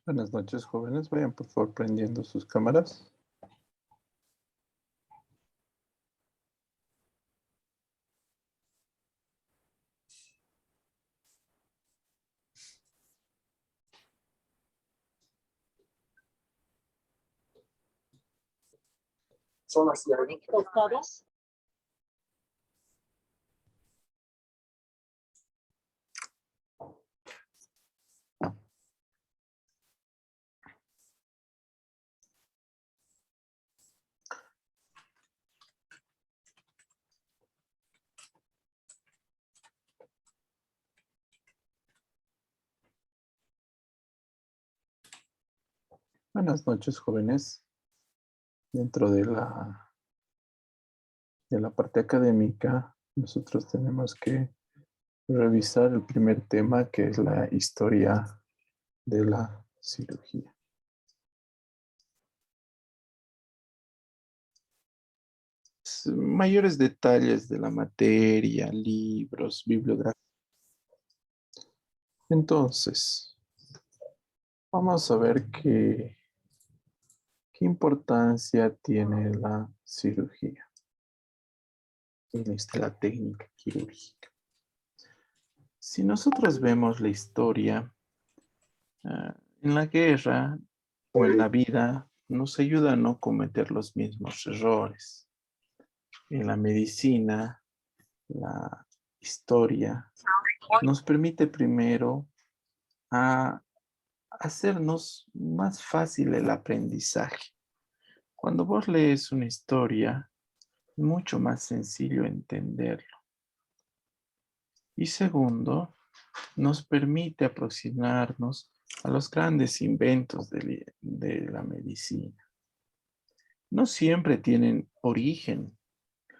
Buenas noches, jóvenes. Vayan por favor prendiendo sus cámaras. ¿Todos? Buenas noches, jóvenes. Dentro de la parte académica, nosotros tenemos que revisar el primer tema, que es la historia de la cirugía. Mayores detalles de la materia, libros, bibliografía. Entonces, vamos a ver qué importancia tiene la cirugía en la técnica quirúrgica. Si nosotros vemos la historia, en la guerra o en la vida, nos ayuda a no cometer los mismos errores. En la medicina, la historia nos permite primero a hacernos más fácil el aprendizaje. Cuando vos lees una historia, es mucho más sencillo entenderlo. Y segundo, nos permite aproximarnos a los grandes inventos de la medicina. No siempre tienen origen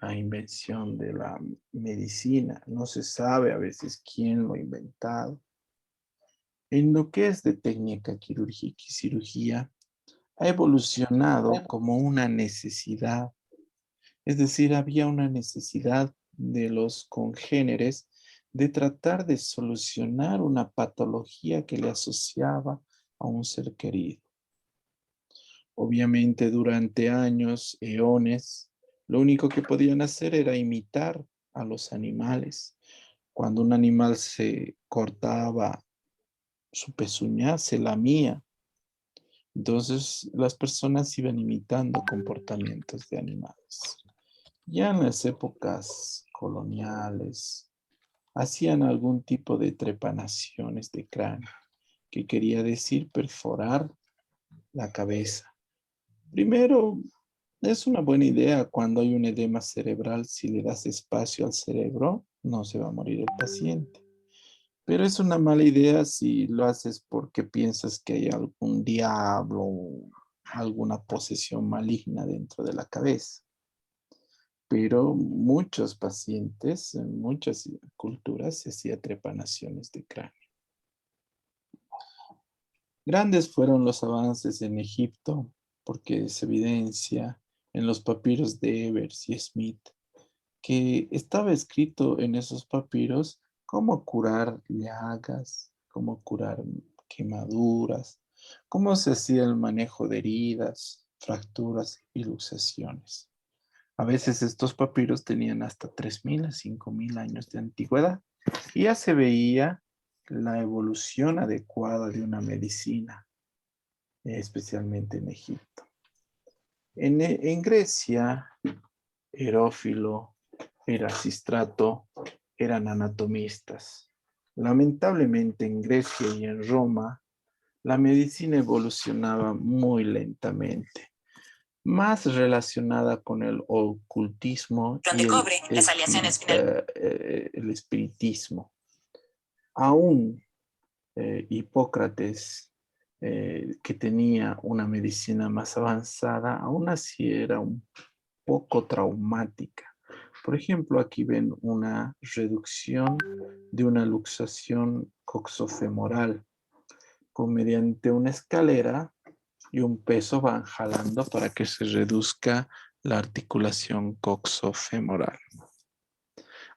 la invención de la medicina. No se sabe a veces quién lo ha inventado. En lo que es de técnica quirúrgica y cirugía, ha evolucionado como una necesidad. Es decir, había una necesidad de los congéneres de tratar de solucionar una patología que le asociaba a un ser querido. Obviamente, durante años, eones, lo único que podían hacer era imitar a los animales. Cuando un animal se cortaba su pezuña, se lamía. Entonces, las personas iban imitando comportamientos de animales. Ya en las épocas coloniales, hacían algún tipo de trepanaciones de cráneo, que quería decir perforar la cabeza. Primero, es una buena idea cuando hay un edema cerebral, si le das espacio al cerebro, no se va a morir el paciente. Pero es una mala idea si lo haces porque piensas que hay algún diablo o alguna posesión maligna dentro de la cabeza. Pero muchos pacientes, en muchas culturas, se hacía trepanaciones de cráneo. Grandes fueron los avances en Egipto, porque se evidencia en los papiros de Evers y Smith que estaba escrito en esos papiros cómo curar llagas, cómo curar quemaduras, cómo se hacía el manejo de heridas, fracturas y luxaciones. A veces estos papiros tenían hasta 3.000 a 5.000 años de antigüedad y ya se veía la evolución adecuada de una medicina, especialmente en Egipto. En Grecia, Herófilo, Erasistrato eran anatomistas. Lamentablemente en Grecia y en Roma, la medicina evolucionaba muy lentamente, más relacionada con el ocultismo y el espiritismo. Aún Hipócrates, que tenía una medicina más avanzada, aún así era un poco traumática. Por ejemplo, aquí ven una reducción de una luxación coxofemoral. Mediante una escalera y un peso van jalando para que se reduzca la articulación coxofemoral.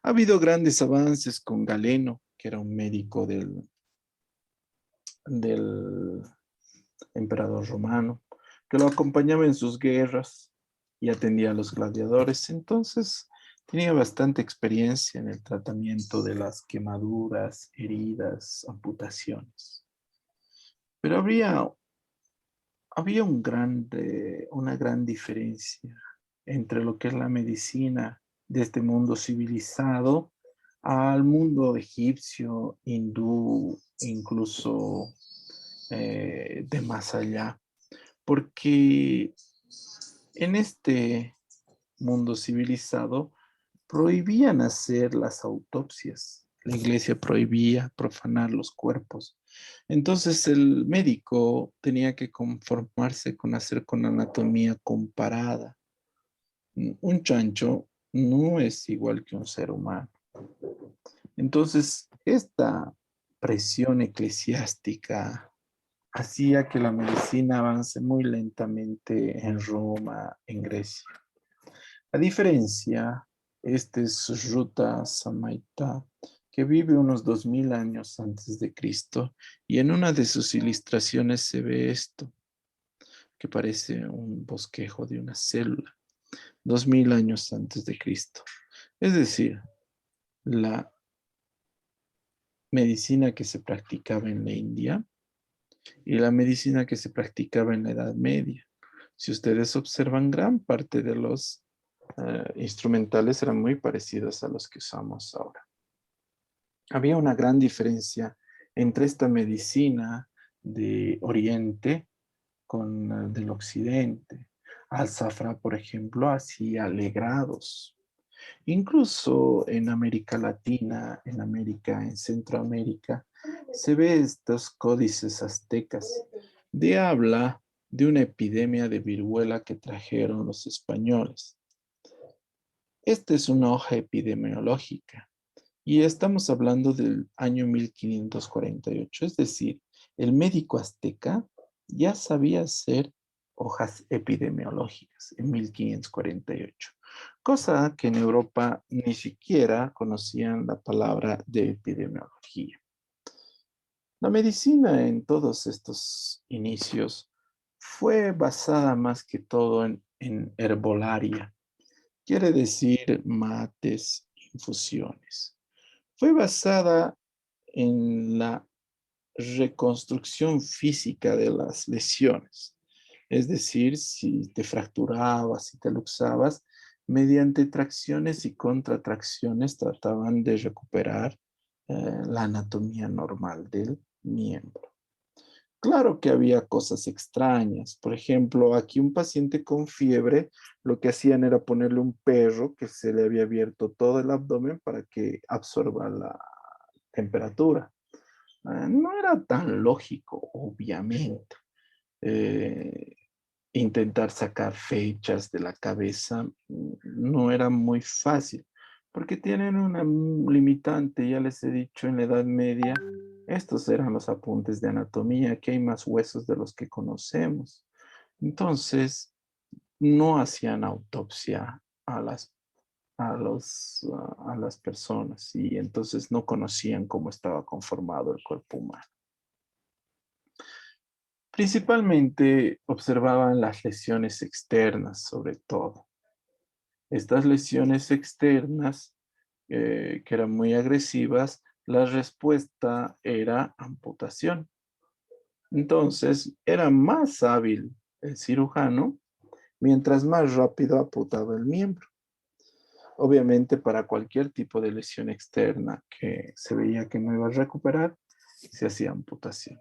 Ha habido grandes avances con Galeno, que era un médico del emperador romano, que lo acompañaba en sus guerras y atendía a los gladiadores. Entonces tenía bastante experiencia en el tratamiento de las quemaduras, heridas, amputaciones. Pero había una gran diferencia entre lo que es la medicina de este mundo civilizado al mundo egipcio, hindú, incluso de más allá. Porque en este mundo civilizado prohibían hacer las autopsias. La iglesia prohibía profanar los cuerpos. Entonces el médico tenía que conformarse con hacer con anatomía comparada. Un chancho no es igual que un ser humano. Entonces, esta presión eclesiástica hacía que la medicina avance muy lentamente en Roma, en Grecia. A diferencia, este es Ruta Samaita, que vive unos 2000 años antes de Cristo, y en una de sus ilustraciones se ve esto, que parece un bosquejo de una célula, 2000 años antes de Cristo. Es decir, la medicina que se practicaba en la India y la medicina que se practicaba en la Edad Media. Si ustedes observan, gran parte de los instrumentales eran muy parecidos a los que usamos ahora. Había una gran diferencia entre esta medicina de Oriente con del Occidente. Al-Safra, por ejemplo, hacía legrados. Incluso en América Latina, en América, en Centroamérica, se ve estos códices aztecas de habla de una epidemia de viruela que trajeron los españoles. Esta es una hoja epidemiológica y estamos hablando del año 1548, es decir, el médico azteca ya sabía hacer hojas epidemiológicas en 1548, cosa que en Europa ni siquiera conocían la palabra de epidemiología. La medicina en todos estos inicios fue basada más que todo en herbolaria, quiere decir mates, infusiones. Fue basada en la reconstrucción física de las lesiones. Es decir, si te fracturabas, si te luxabas, mediante tracciones y contratracciones trataban de recuperar la anatomía normal del miembro. Claro que había cosas extrañas. Por ejemplo, aquí un paciente con fiebre, lo que hacían era ponerle un perro que se le había abierto todo el abdomen para que absorba la temperatura. No era tan lógico, obviamente. Eh, Intentar sacar fechas de la cabeza no era muy fácil, porque tienen una limitante, ya les he dicho, en la Edad Media, estos eran los apuntes de anatomía, que hay más huesos de los que conocemos. Entonces, no hacían autopsia a a las personas y entonces no conocían cómo estaba conformado el cuerpo humano. Principalmente observaban las lesiones externas, sobre todo. Estas lesiones externas, que eran muy agresivas, la respuesta era amputación. Entonces, era más hábil el cirujano mientras más rápido amputaba el miembro. Obviamente, para cualquier tipo de lesión externa que se veía que no iba a recuperar, se hacía amputación.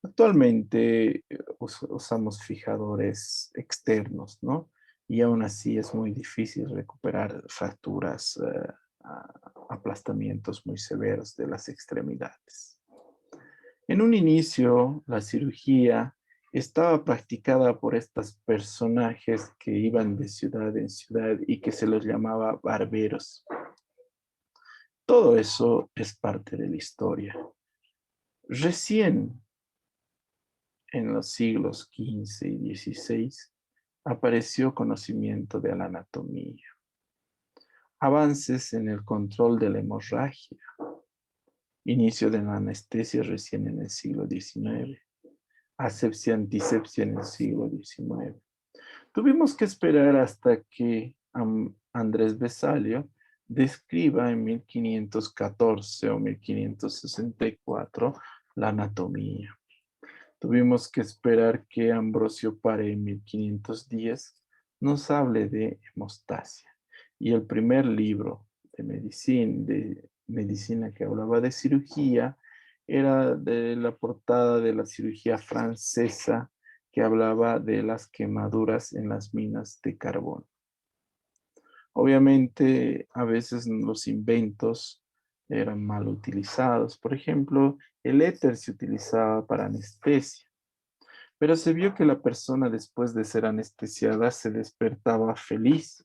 Actualmente usamos fijadores externos, ¿no? Y aún así es muy difícil recuperar fracturas, aplastamientos muy severos de las extremidades. En un inicio, la cirugía estaba practicada por estos personajes que iban de ciudad en ciudad y que se los llamaba barberos. Todo eso es parte de la historia. Recién en los siglos XV y XVI apareció conocimiento de la anatomía, avances en el control de la hemorragia, inicio de la anestesia recién en el siglo XIX, asepsia, antisepsia en el siglo XIX. Tuvimos que esperar hasta que Andrés Vesalio describa en 1514 o 1564 la anatomía. Tuvimos que esperar que Ambrosio Pare en 1510 nos hable de hemostasia. Y el primer libro de medicina que hablaba de cirugía era de la portada de la cirugía francesa que hablaba de las quemaduras en las minas de carbón. Obviamente, a veces los inventos eran mal utilizados. Por ejemplo, el éter se utilizaba para anestesia, pero se vio que la persona después de ser anestesiada se despertaba feliz,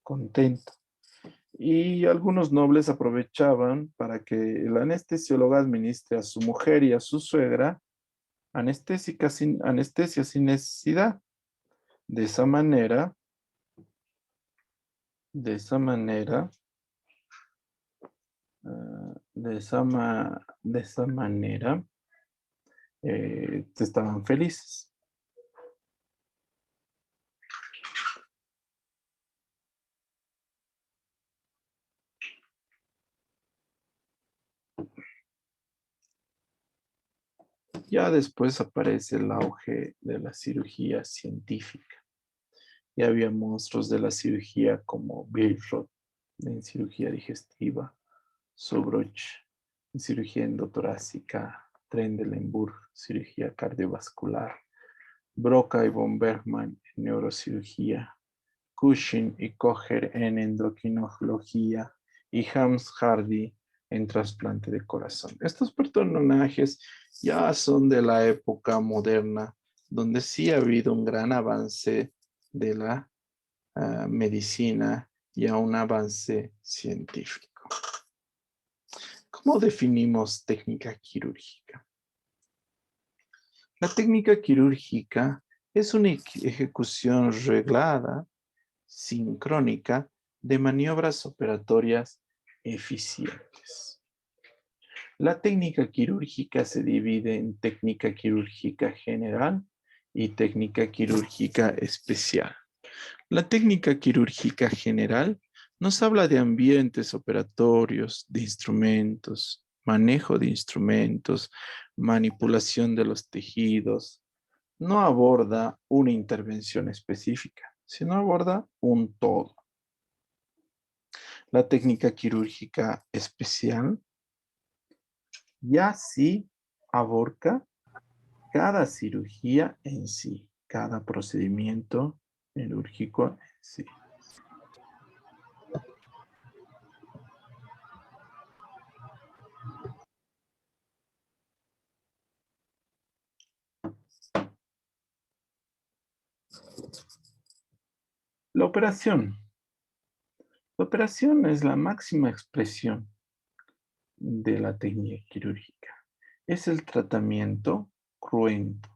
contento. Y algunos nobles aprovechaban para que el anestesiólogo administre a su mujer y a su suegra anestesia sin necesidad. De esa manera, de esa manera, de esa manera, estaban felices. Ya después aparece el auge de la cirugía científica. Ya había monstruos de la cirugía como Billroth en cirugía digestiva, Subruch en cirugía endotorácica, Trendelenburg, cirugía cardiovascular, Broca y von Bergmann en neurocirugía, Cushing y Kocher en endocrinología y James Hardy en trasplante de corazón. Estos personajes ya son de la época moderna, donde sí ha habido un gran avance de la medicina y a un avance científico. ¿Cómo definimos técnica quirúrgica? La técnica quirúrgica es una ejecución reglada, sincrónica, de maniobras operatorias eficientes. La técnica quirúrgica se divide en técnica quirúrgica general y técnica quirúrgica especial. La técnica quirúrgica general nos habla de ambientes operatorios, de instrumentos, manejo de instrumentos, manipulación de los tejidos. No aborda una intervención específica, sino aborda un todo. La técnica quirúrgica especial ya sí abarca cada cirugía en sí, cada procedimiento quirúrgico en sí. La operación. La operación es la máxima expresión de la técnica quirúrgica. Es el tratamiento cruento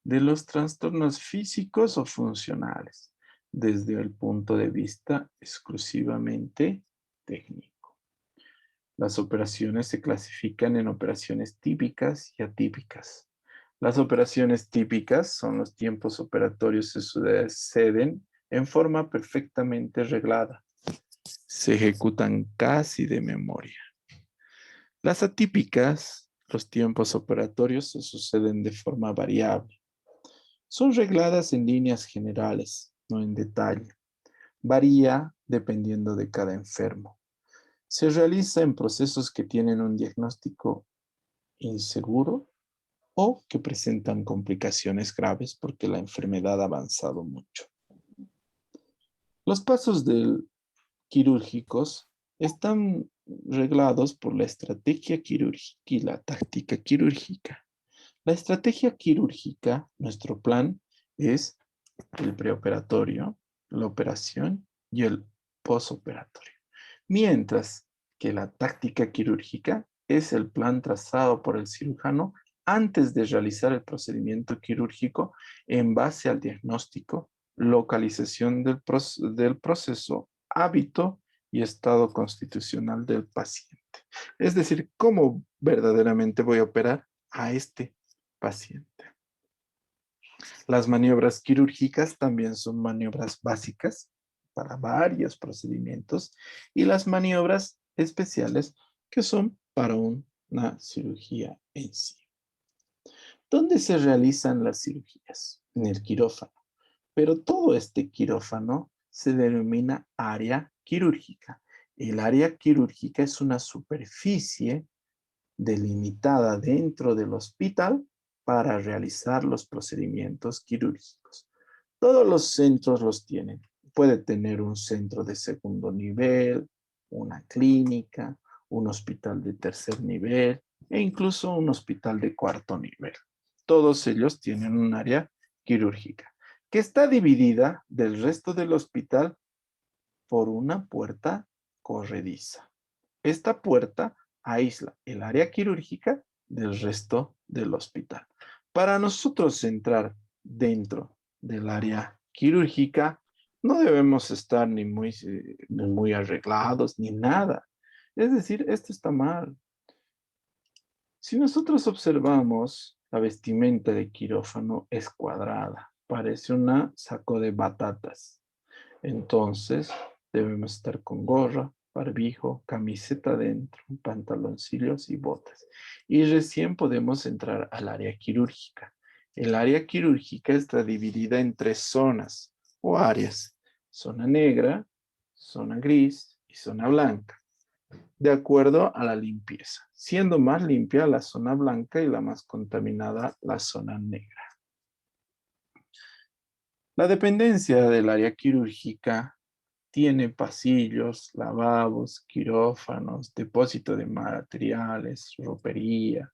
de los trastornos físicos o funcionales desde el punto de vista exclusivamente técnico. Las operaciones se clasifican en operaciones típicas y atípicas. Las operaciones típicas son los tiempos operatorios que suceden en forma perfectamente reglada. Se ejecutan casi de memoria. Las atípicas, los tiempos operatorios se suceden de forma variable. Son regladas en líneas generales, no en detalle. Varía dependiendo de cada enfermo. Se realiza en procesos que tienen un diagnóstico inseguro o que presentan complicaciones graves porque la enfermedad ha avanzado mucho. Los pasos quirúrgicos están reglados por la estrategia quirúrgica y la táctica quirúrgica. La estrategia quirúrgica, nuestro plan, es el preoperatorio, la operación y el posoperatorio. Mientras que la táctica quirúrgica es el plan trazado por el cirujano antes de realizar el procedimiento quirúrgico en base al diagnóstico, localización del proceso, hábito y estado constitucional del paciente. Es decir, cómo verdaderamente voy a operar a este paciente. Las maniobras quirúrgicas también son maniobras básicas para varios procedimientos y las maniobras especiales que son para una cirugía en sí. ¿Dónde se realizan las cirugías? En el quirófano. Pero todo este quirófano se denomina área quirúrgica. El área quirúrgica es una superficie delimitada dentro del hospital para realizar los procedimientos quirúrgicos. Todos los centros los tienen. Puede tener un centro de segundo nivel, una clínica, un hospital de tercer nivel e incluso un hospital de cuarto nivel. Todos ellos tienen un área quirúrgica que está dividida del resto del hospital por una puerta corrediza. Esta puerta aísla el área quirúrgica del resto del hospital. Para nosotros entrar dentro del área quirúrgica, no debemos estar ni muy arreglados ni nada. Es decir, esto está mal. Si nosotros observamos, la vestimenta de quirófano es cuadrada, parece un saco de batatas. Entonces, debemos estar con gorra, barbijo, camiseta adentro, pantaloncillos y botas. Y recién podemos entrar al área quirúrgica. El área quirúrgica está dividida en 3 zonas o áreas: zona negra, zona gris y zona blanca, de acuerdo a la limpieza, siendo más limpia la zona blanca y la más contaminada la zona negra. La dependencia del área quirúrgica tiene pasillos, lavabos, quirófanos, depósito de materiales, ropería,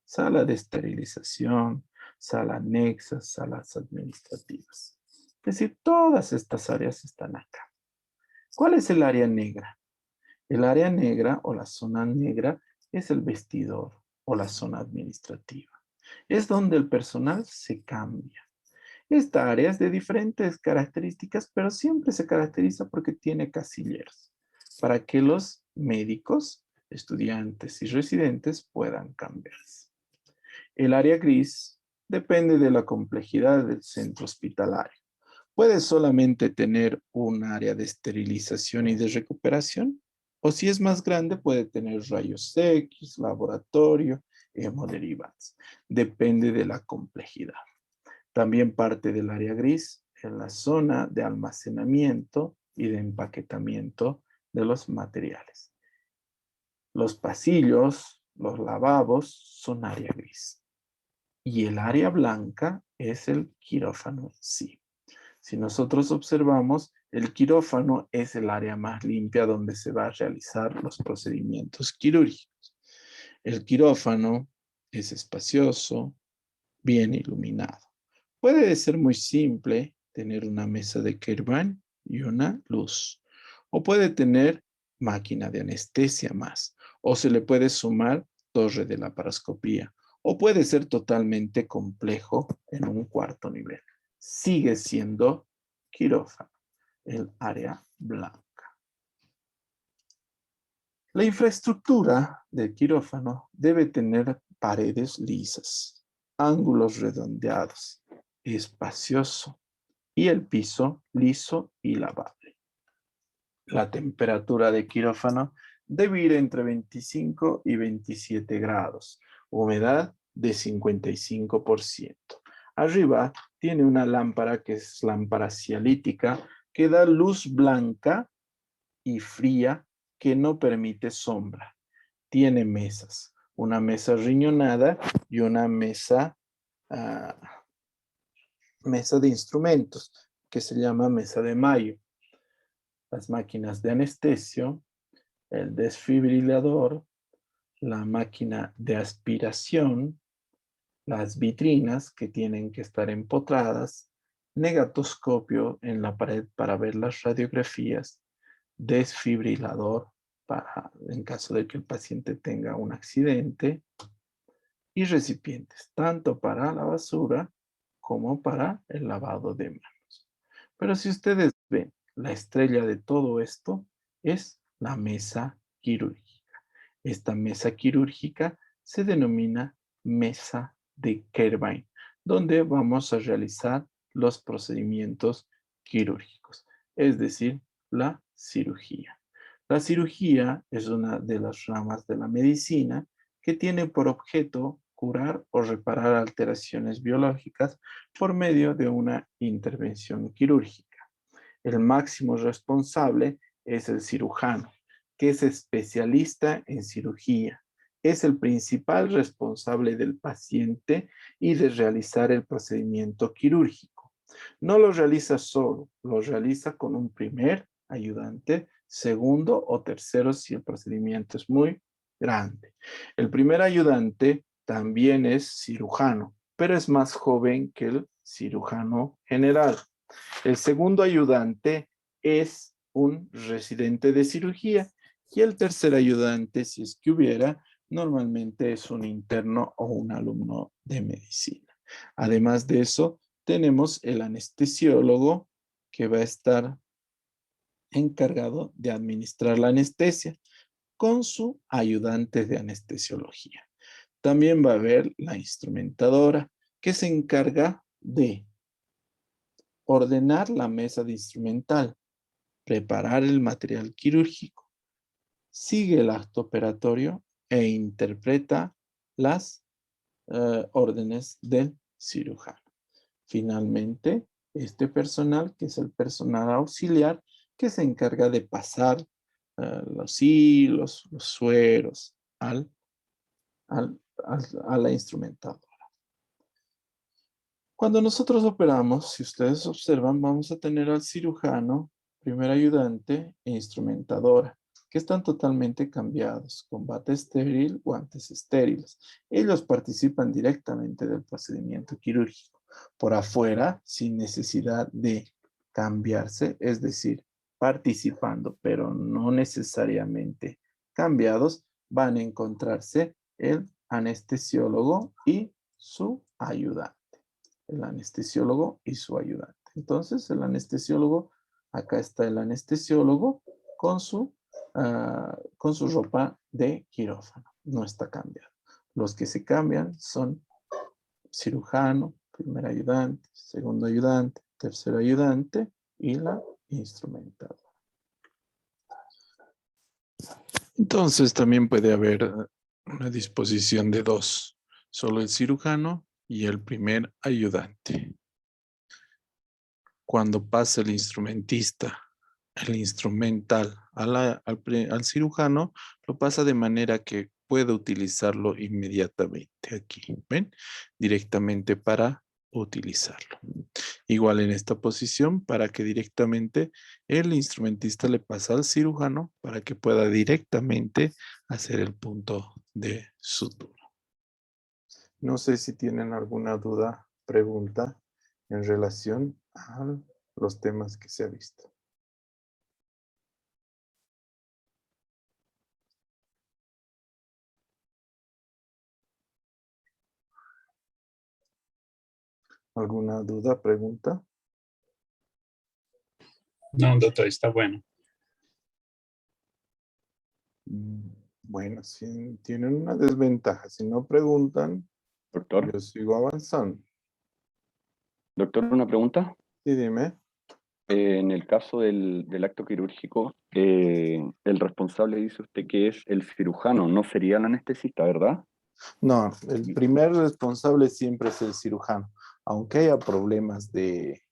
sala de esterilización, sala anexa, salas administrativas. Es decir, todas estas áreas están acá. ¿Cuál es el área negra? El área negra o la zona negra es el vestidor o la zona administrativa. Es donde el personal se cambia. Esta área es de diferentes características, pero siempre se caracteriza porque tiene casilleros para que los médicos, estudiantes y residentes puedan cambiarse. El área gris depende de la complejidad del centro hospitalario. Puede solamente tener un área de esterilización y de recuperación, o si es más grande puede tener rayos X, laboratorio, hemoderivados. Depende de la complejidad. También parte del área gris en la zona de almacenamiento y de empaquetamiento de los materiales. Los pasillos, los lavabos son área gris. Y el área blanca es el quirófano en sí. Si nosotros observamos, el quirófano es el área más limpia donde se va a realizar los procedimientos quirúrgicos. El quirófano es espacioso, bien iluminado. Puede ser muy simple tener una mesa de Kirban y una luz. O puede tener máquina de anestesia más. O se le puede sumar torre de laparoscopía. O puede ser totalmente complejo en un cuarto nivel. Sigue siendo quirófano, el área blanca. La infraestructura del quirófano debe tener paredes lisas, ángulos redondeados, espacioso y el piso liso y lavable. La temperatura de quirófano debe ir entre 25 y 27 grados, humedad de 55%. Arriba tiene una lámpara que es lámpara cialítica que da luz blanca y fría que no permite sombra. Tiene mesas, una mesa riñonada y una mesa de instrumentos que se llama mesa de Mayo. Las máquinas de anestesio, el desfibrilador, la máquina de aspiración, las vitrinas que tienen que estar empotradas, negatoscopio en la pared para ver las radiografías, desfibrilador en caso de que el paciente tenga un accidente y recipientes, tanto para la basura como para el lavado de manos. Pero si ustedes ven, la estrella de todo esto es la mesa quirúrgica. Esta mesa quirúrgica se denomina mesa de Kirban. donde vamos a realizar los procedimientos quirúrgicos, es decir, la cirugía. La cirugía es una de las ramas de la medicina que tiene por objeto curar o reparar alteraciones biológicas por medio de una intervención quirúrgica. El máximo responsable es el cirujano, que es especialista en cirugía. Es el principal responsable del paciente y de realizar el procedimiento quirúrgico. No lo realiza solo, lo realiza con un primer ayudante, segundo o tercero si el procedimiento es muy grande. El primer ayudante también es cirujano, pero es más joven que el cirujano general. El segundo ayudante es un residente de cirugía y el tercer ayudante, si es que hubiera, normalmente es un interno o un alumno de medicina. Además de eso, tenemos el anestesiólogo que va a estar encargado de administrar la anestesia con su ayudante de anestesiología. También va a haber la instrumentadora que se encarga de ordenar la mesa de instrumental, preparar el material quirúrgico, sigue el acto operatorio e interpreta las órdenes del cirujano. Finalmente, este personal, que es el personal auxiliar, que se encarga de pasar los hilos, los sueros a la instrumentadora. Cuando nosotros operamos, si ustedes observan, vamos a tener al cirujano, primer ayudante e instrumentadora, que están totalmente cambiados, con bata estéril, guantes estériles. Ellos participan directamente del procedimiento quirúrgico, por afuera, sin necesidad de cambiarse, es decir, participando, pero no necesariamente cambiados, van a encontrarse el anestesiólogo y su ayudante. El anestesiólogo y su ayudante. Entonces, el anestesiólogo, acá está el anestesiólogo con su ropa de quirófano. No está cambiado. Los que se cambian son cirujano, primer ayudante, segundo ayudante, tercer ayudante y la instrumentadora. Entonces, también puede haber una disposición de dos, solo el cirujano y el primer ayudante. Cuando pasa el instrumentista, el instrumental al cirujano, lo pasa de manera que pueda utilizarlo inmediatamente aquí, ¿ven? Directamente para utilizarlo. Igual en esta posición, para que directamente el instrumentista le pasa al cirujano para que pueda directamente hacer el punto de sutura. No sé si tienen alguna duda, pregunta en relación a los temas que se ha visto. ¿Alguna duda, pregunta? No, doctor, está bueno. Bueno, si tienen una desventaja, si no preguntan, Doctor, yo sigo avanzando. doctor, una pregunta. Sí, dime. En el caso del acto quirúrgico, el responsable dice usted que es el cirujano, no sería el anestesista, ¿verdad? No, el primer responsable siempre es el cirujano, aunque haya problemas de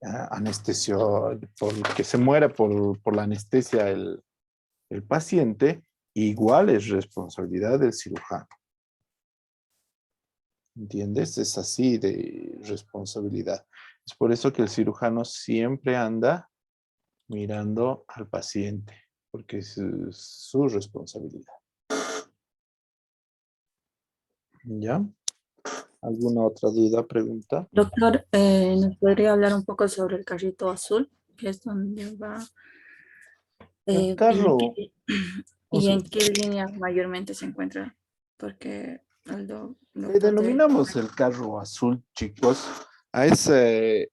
anestesia, que se muera por la anestesia el paciente, igual es responsabilidad del cirujano. ¿Entiendes? Es así de responsabilidad. Es por eso que el cirujano siempre anda mirando al paciente, porque es su responsabilidad. ¿Ya? ¿Alguna otra duda, pregunta? Doctor, ¿nos podría hablar un poco sobre el carrito azul? Que es donde va. El carro, ¿Y en qué línea mayormente se encuentra? Porque el le doctor denominamos el carro azul, chicos, a ese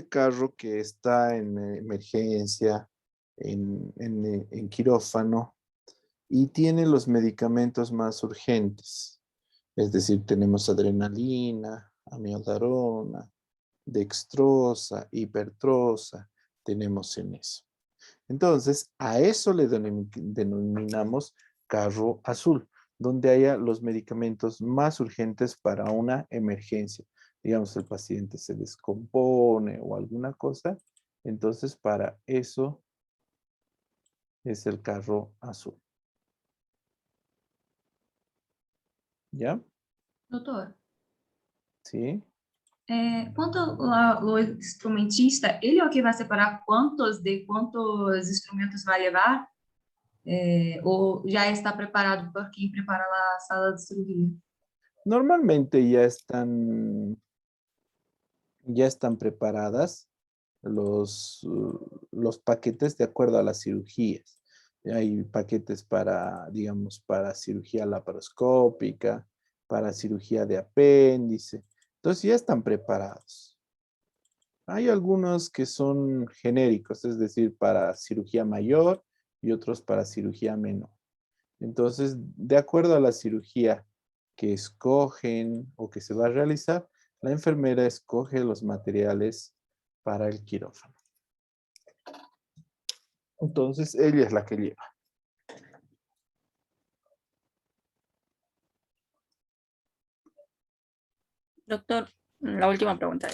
carro que está en emergencia, en quirófano, y tiene los medicamentos más urgentes. Es decir, tenemos adrenalina, amiodarona, dextrosa, hipertrosa, tenemos en eso. Entonces, a eso le denominamos carro azul, donde haya los medicamentos más urgentes para una emergencia. Digamos, el paciente se descompone o alguna cosa, entonces para eso es el carro azul. ¿Ya? Doutor, ¿Sí? quanto o instrumentista, ele é o que vai separar quantos instrumentos vai levar? Ou já está preparado por quem prepara lá a sala de cirurgia? Normalmente ya están preparadas los paquetes de acuerdo a las cirugías. Hay paquetes para, digamos, para cirugía laparoscópica, para cirugía de apéndice. Entonces ya están preparados. Hay algunos que son genéricos, es decir, para cirugía mayor y otros para cirugía menor. Entonces, de acuerdo a la cirugía que escogen o que se va a realizar, la enfermera escoge los materiales para el quirófano. Entonces, ella es la que lleva. Doctor, la última pregunta.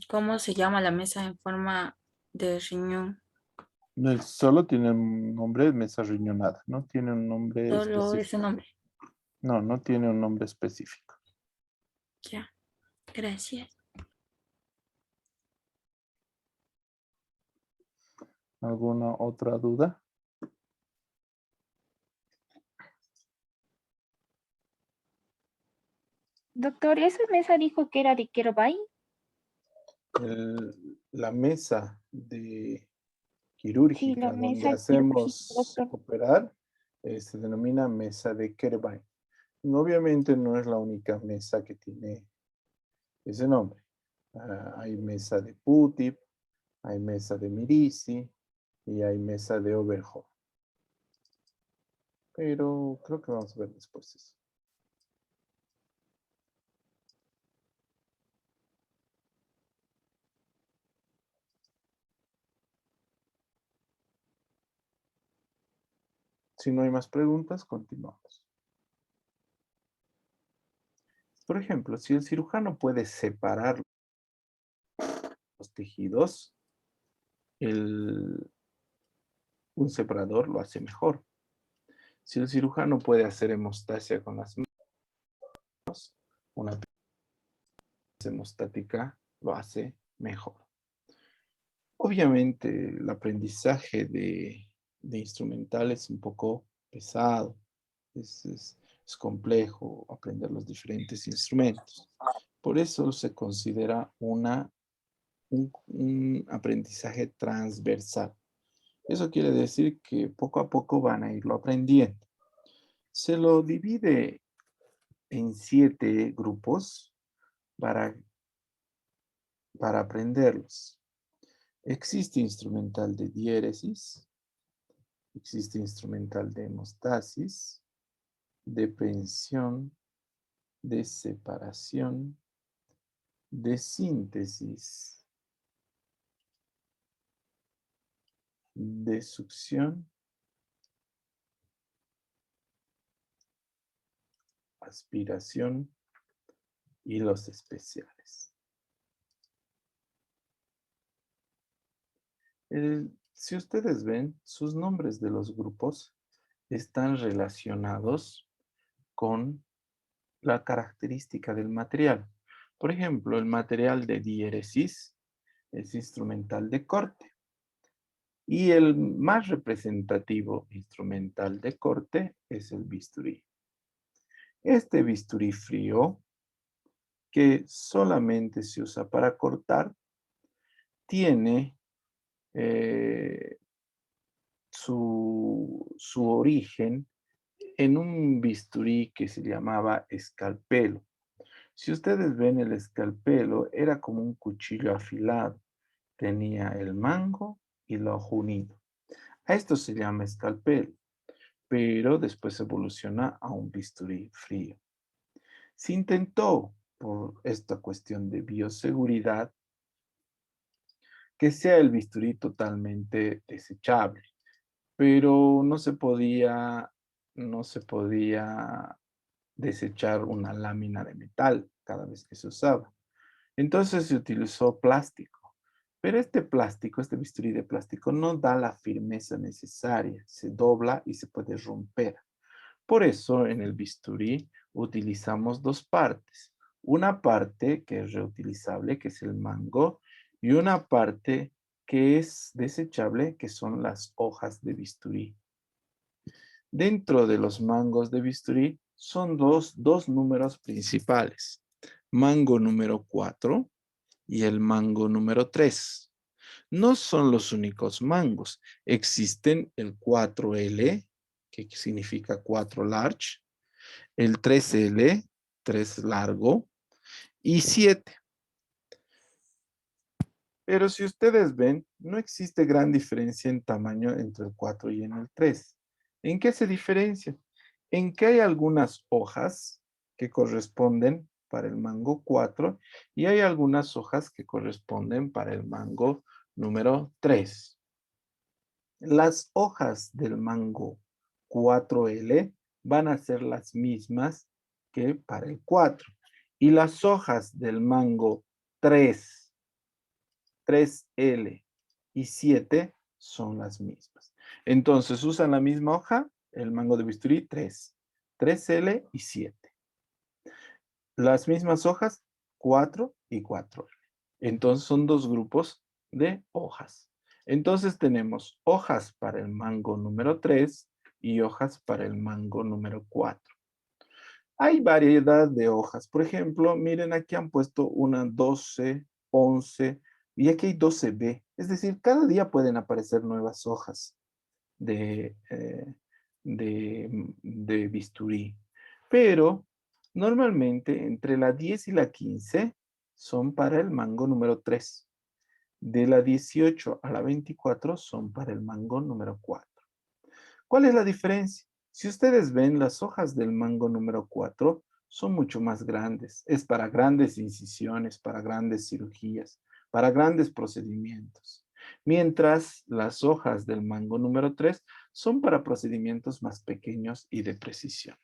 ¿Cómo se llama la mesa en forma de riñón? No, solo tiene un nombre, mesa riñonada, no tiene un nombre Solo específico. ese nombre. No, no tiene un nombre específico. Ya, gracias. ¿Alguna otra duda? Doctor, ¿esa mesa dijo que era de Kerbay? La mesa de Sí, quirúrgica la donde mesa quirúrgica, hacemos doctor. operar se denomina mesa de Kerbay. Obviamente no es la única mesa que tiene ese nombre. Hay mesa de Putip, hay mesa de Mirisi y hay mesa de Overholt. Pero creo que vamos a ver después eso. Si no hay más preguntas, continuamos. Por ejemplo, si el cirujano puede separar los tejidos, un separador lo hace mejor. Si el cirujano puede hacer hemostasia con las manos, una hemostática lo hace mejor. Obviamente el aprendizaje de instrumental es un poco pesado, es complejo aprender los diferentes instrumentos. Por eso se considera un aprendizaje transversal. Eso quiere decir que poco a poco van a irlo aprendiendo. Se lo divide en 7 grupos para aprenderlos. Existe instrumental de diéresis, existe instrumental de hemostasis, de prehensión, de separación, de síntesis, de succión, aspiración y los especiales. Si ustedes ven, sus nombres de los grupos están relacionados con la característica del material. Por ejemplo, el material de diéresis es instrumental de corte. Y el más representativo instrumental de corte es el bisturí. Este bisturí frío, que solamente se usa para cortar, tiene su origen en un bisturí que se llamaba escalpelo. Si ustedes ven el escalpelo, era como un cuchillo afilado. Tenía el mango y el ojo unido. A esto se llama escalpelo, pero después evoluciona a un bisturí frío. Se intentó, por esta cuestión de bioseguridad, que sea el bisturí totalmente desechable, pero no se podía desechar una lámina de metal cada vez que se usaba. Entonces se utilizó plástico, pero este plástico, este bisturí de plástico no da la firmeza necesaria, se dobla y se puede romper. Por eso en el bisturí utilizamos dos partes. Una parte que es reutilizable, que es el mango, y una parte que es desechable, que son las hojas de bisturí. Dentro de los mangos de bisturí son dos números principales. Mango número 4 y el mango número 3. No son los únicos mangos. Existen el 4L, que significa 4 large, el 3L, 3 largo, y 7. Pero si ustedes ven, no existe gran diferencia en tamaño entre el 4 y en el 3. ¿En qué se diferencia? En que hay algunas hojas que corresponden para el mango 4 y hay algunas hojas que corresponden para el mango número 3. Las hojas del mango 4L van a ser las mismas que para el 4. Y las hojas del mango 3L y 7 son las mismas. Entonces usan la misma hoja, el mango de bisturí 3L y 7. Las mismas hojas 4 y 4L. Entonces son dos grupos de hojas. Entonces tenemos hojas para el mango número 3 y hojas para el mango número 4. Hay variedad de hojas. Por ejemplo, miren, aquí han puesto una 12, 11 y aquí hay 12B. Es decir, cada día pueden aparecer nuevas hojas de bisturí. Pero normalmente entre la 10 y la 15 son para el mango número 3. De la 18 a la 24 son para el mango número 4. ¿Cuál es la diferencia? Si ustedes ven, las hojas del mango número 4 son mucho más grandes. Es para grandes incisiones, para grandes cirugías, para grandes procedimientos. Mientras las hojas del mango número 3 son para procedimientos más pequeños y de precisión.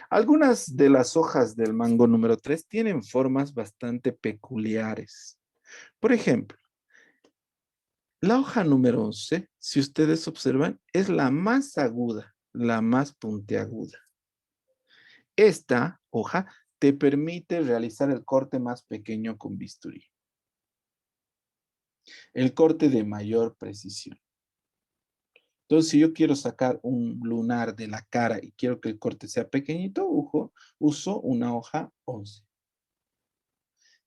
Algunas de las hojas del mango número 3 tienen formas bastante peculiares. Por ejemplo, la hoja número 11, si ustedes observan, es la más aguda, la más puntiaguda. Esta hoja te permite realizar el corte más pequeño con bisturí. El corte de mayor precisión. Entonces, si yo quiero sacar un lunar de la cara y quiero que el corte sea pequeñito, uso una hoja 11.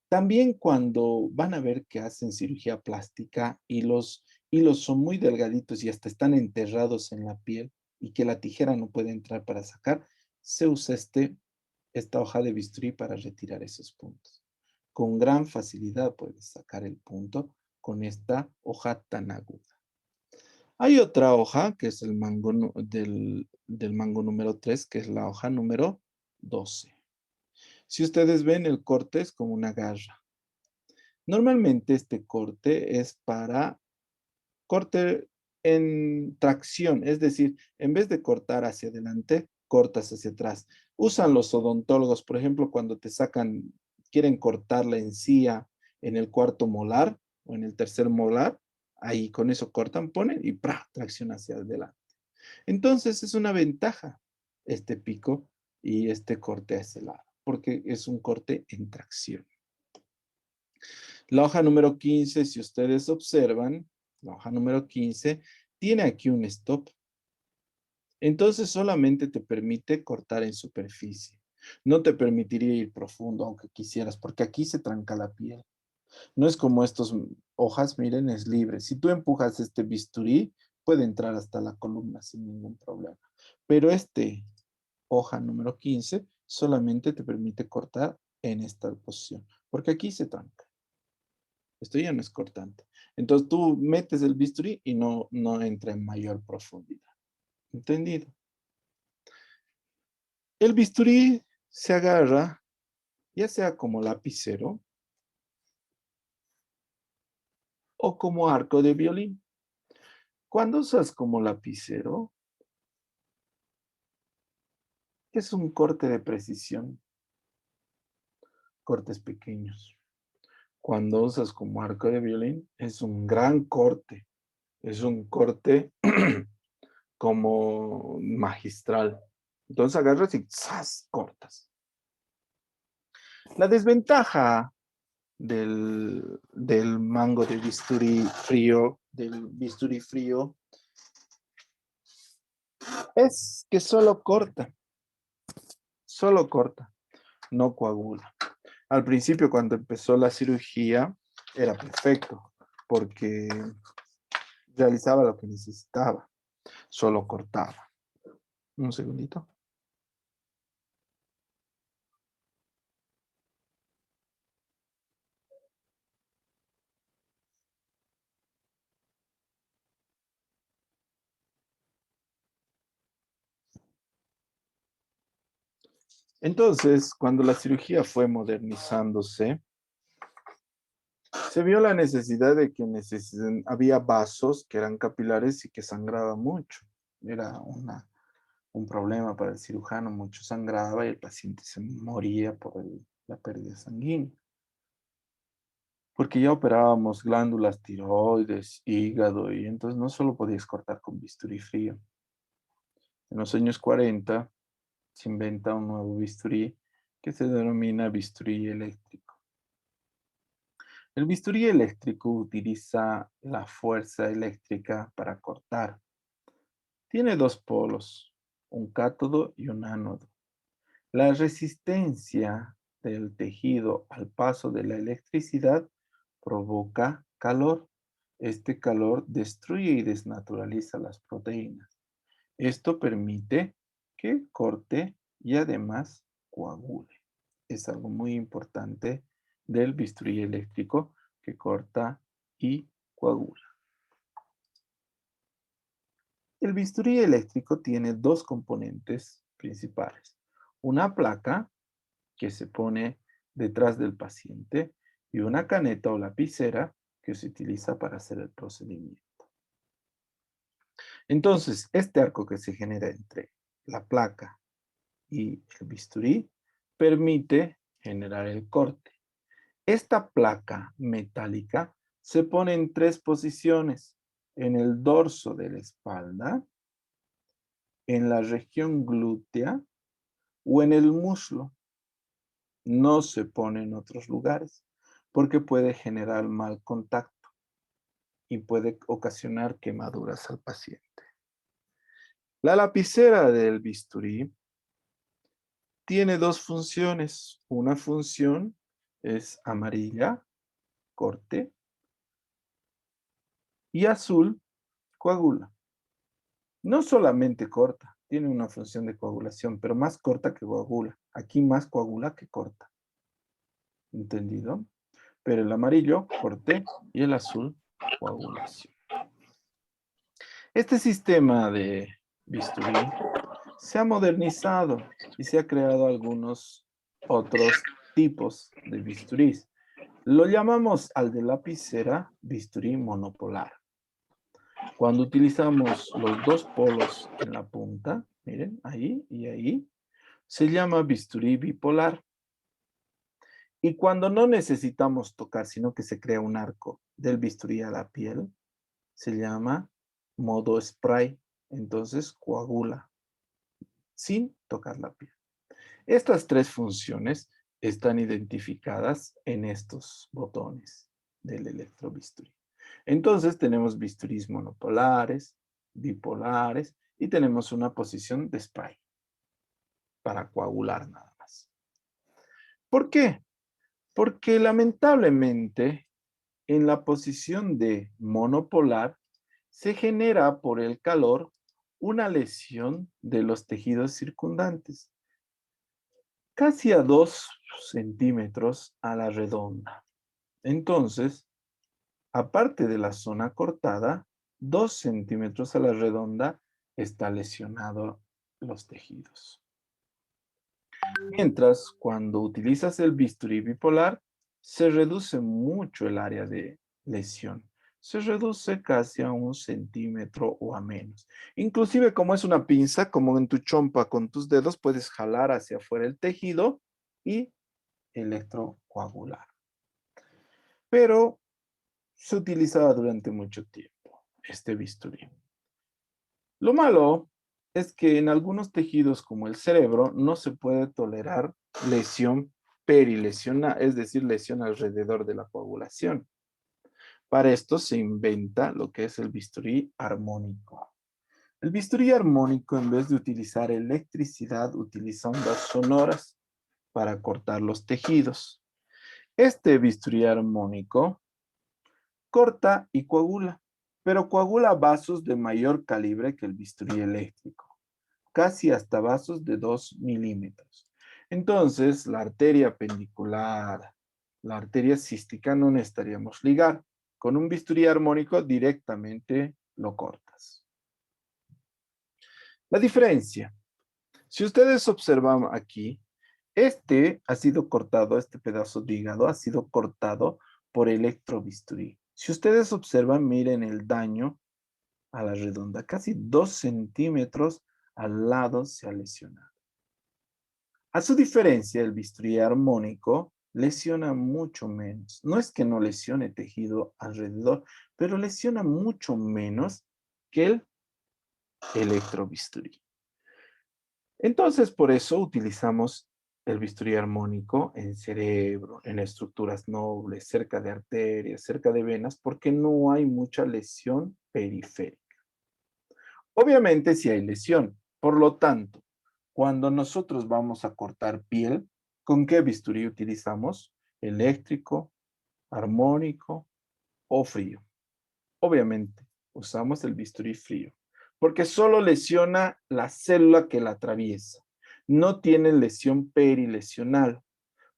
También cuando van a ver que hacen cirugía plástica y los hilos son muy delgaditos y hasta están enterrados en la piel y que la tijera no puede entrar para sacar, se usa esta hoja de bisturí para retirar esos puntos. Con gran facilidad puedes sacar el punto con esta hoja tan aguda. Hay otra hoja que es el mango del mango número 3, que es la hoja número 12. Si ustedes ven, el corte es como una garra. Normalmente este corte es para corte en tracción, es decir, en vez de cortar hacia adelante, cortas hacia atrás. Usan los odontólogos, por ejemplo, cuando quieren cortar la encía en el cuarto molar o en el tercer molar, ahí con eso cortan, ponen y tracción hacia adelante. Entonces es una ventaja este pico y este corte a ese lado, porque es un corte en tracción. La hoja número 15, si ustedes observan, la hoja número 15 tiene aquí un stop. Entonces solamente te permite cortar en superficie. No te permitiría ir profundo aunque quisieras, porque aquí se tranca la piel. No es como estas hojas, miren, es libre. Si tú empujas este bisturí, puede entrar hasta la columna sin ningún problema. Pero hoja número 15 solamente te permite cortar en esta posición, porque aquí se tranca. Esto ya no es cortante. Entonces tú metes el bisturí y no entra en mayor profundidad. ¿Entendido? El bisturí se agarra ya sea como lapicero o como arco de violín. Cuando usas como lapicero, es un corte de precisión, cortes pequeños. Cuando usas como arco de violín, es un gran corte, es un corte como magistral. Entonces agarras y ¡zas! Cortas. La desventaja del mango de bisturí frío, es que solo corta, no coagula. Al principio, cuando empezó la cirugía, era perfecto, porque realizaba lo que necesitaba, solo cortaba. Un segundito. Entonces, cuando la cirugía fue modernizándose, se vio la necesidad de que había vasos que eran capilares y que sangraba mucho. Era un problema para el cirujano, mucho sangraba y el paciente se moría por la pérdida sanguínea. Porque ya operábamos glándulas tiroides, hígado, y entonces no solo podías cortar con bisturí frío. En los años 40 se inventa un nuevo bisturí que se denomina bisturí eléctrico. El bisturí eléctrico utiliza la fuerza eléctrica para cortar. Tiene dos polos, un cátodo y un ánodo. La resistencia del tejido al paso de la electricidad provoca calor. Este calor destruye y desnaturaliza las proteínas. Esto permite que corte y además coagule. Es algo muy importante del bisturí eléctrico que corta y coagula. El bisturí eléctrico tiene dos componentes principales. Una placa que se pone detrás del paciente y una caneta o lapicera que se utiliza para hacer el procedimiento. Entonces, este arco que se genera entre la placa y el bisturí permite generar el corte. Esta placa metálica se pone en tres posiciones: en el dorso de la espalda, en la región glútea o en el muslo. No se pone en otros lugares porque puede generar mal contacto y puede ocasionar quemaduras al paciente. La lapicera del bisturí tiene dos funciones. Una función es amarilla, corte, y azul, coagula. No solamente corta, tiene una función de coagulación, pero más corta que coagula. Aquí más coagula que corta. ¿Entendido? Pero el amarillo, corte, y el azul, coagulación. Este sistema de bisturí se ha modernizado y se ha creado algunos otros tipos de bisturís. Lo llamamos al de lapicera bisturí monopolar. Cuando utilizamos los dos polos en la punta, miren, ahí y ahí, se llama bisturí bipolar. Y cuando no necesitamos tocar, sino que se crea un arco del bisturí a la piel, se llama modo spray. Entonces coagula sin tocar la piel. Estas tres funciones están identificadas en estos botones del electrobisturí. Entonces tenemos bisturís monopolares, bipolares y tenemos una posición de spray para coagular nada más. ¿Por qué? Porque lamentablemente en la posición de monopolar se genera por el calor una lesión de los tejidos circundantes, casi a 2 centímetros a la redonda. Entonces, aparte de la zona cortada, 2 centímetros a la redonda está lesionado los tejidos. Mientras, cuando utilizas el bisturí bipolar, se reduce mucho el área de lesión. Se reduce casi a 1 centímetro o a menos. Inclusive, como es una pinza, como en tu chompa con tus dedos, puedes jalar hacia afuera el tejido y electrocoagular. Pero se utilizaba durante mucho tiempo este bisturí. Lo malo es que en algunos tejidos como el cerebro no se puede tolerar lesión perilesiona, es decir, lesión alrededor de la coagulación. Para esto se inventa lo que es el bisturí armónico. El bisturí armónico, en vez de utilizar electricidad, utiliza ondas sonoras para cortar los tejidos. Este bisturí armónico corta y coagula, pero coagula vasos de mayor calibre que el bisturí eléctrico, casi hasta vasos de 2 milímetros. Entonces, la arteria apendicular, la arteria cística no necesitaríamos ligar. Con un bisturí armónico directamente lo cortas. La diferencia. Si ustedes observan aquí, este ha sido cortado, este pedazo de hígado ha sido cortado por electrobisturí. Si ustedes observan, miren el daño a la redonda. Casi 2 centímetros al lado se ha lesionado. A su diferencia, el bisturí armónico lesiona mucho menos. No es que no lesione tejido alrededor, pero lesiona mucho menos que el electrobisturí. Entonces, por eso utilizamos el bisturí armónico en cerebro, en estructuras nobles, cerca de arterias, cerca de venas, porque no hay mucha lesión periférica. Obviamente sí hay lesión. Por lo tanto, cuando nosotros vamos a cortar piel, ¿con qué bisturí utilizamos? Eléctrico, armónico o frío. Obviamente, usamos el bisturí frío, porque solo lesiona la célula que la atraviesa. No tiene lesión perilesional.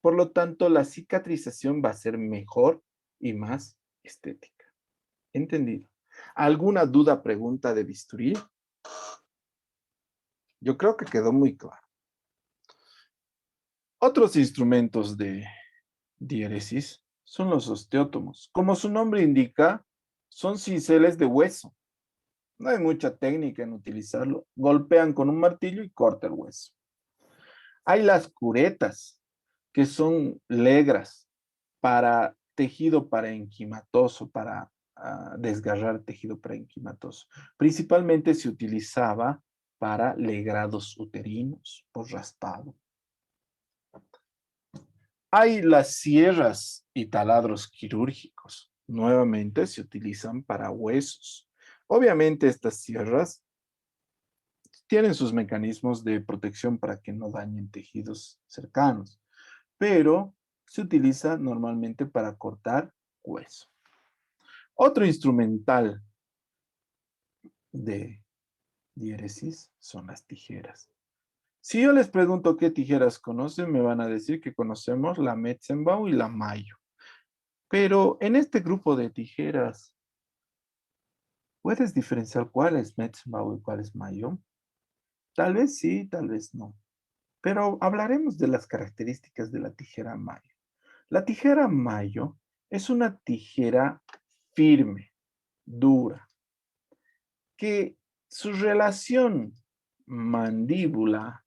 Por lo tanto, la cicatrización va a ser mejor y más estética. ¿Entendido? ¿Alguna duda, pregunta de bisturí? Yo creo que quedó muy claro. Otros instrumentos de diéresis son los osteótomos. Como su nombre indica, son cinceles de hueso. No hay mucha técnica en utilizarlo. Golpean con un martillo y corta el hueso. Hay las curetas, que son legras para tejido parenquimatoso, para desgarrar tejido parenquimatoso. Principalmente se utilizaba para legrados uterinos por raspado. Hay las sierras y taladros quirúrgicos. Nuevamente se utilizan para huesos. Obviamente estas sierras tienen sus mecanismos de protección para que no dañen tejidos cercanos, pero se utiliza normalmente para cortar hueso. Otro instrumental de diéresis son las tijeras. Si yo les pregunto qué tijeras conocen, me van a decir que conocemos la Metzenbau y la Mayo. Pero en este grupo de tijeras, ¿puedes diferenciar cuál es Metzenbau y cuál es Mayo? Tal vez sí, tal vez no. Pero hablaremos de las características de la tijera Mayo. La tijera Mayo es una tijera firme, dura, que su relación mandíbula-mango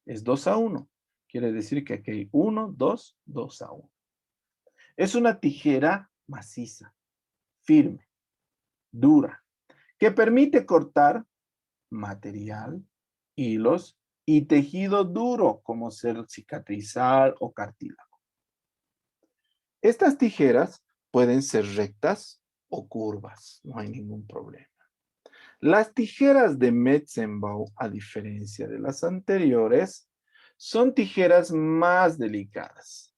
es 2:1. Quiere decir que aquí hay 1, 2, 2:1. Es una tijera maciza, firme, dura, que permite cortar material, hilos y tejido duro, como ser cicatrizal o cartílago. Estas tijeras pueden ser rectas o curvas, no hay ningún problema. Las tijeras de Metzenbau, a diferencia de las anteriores, son tijeras más delicadas.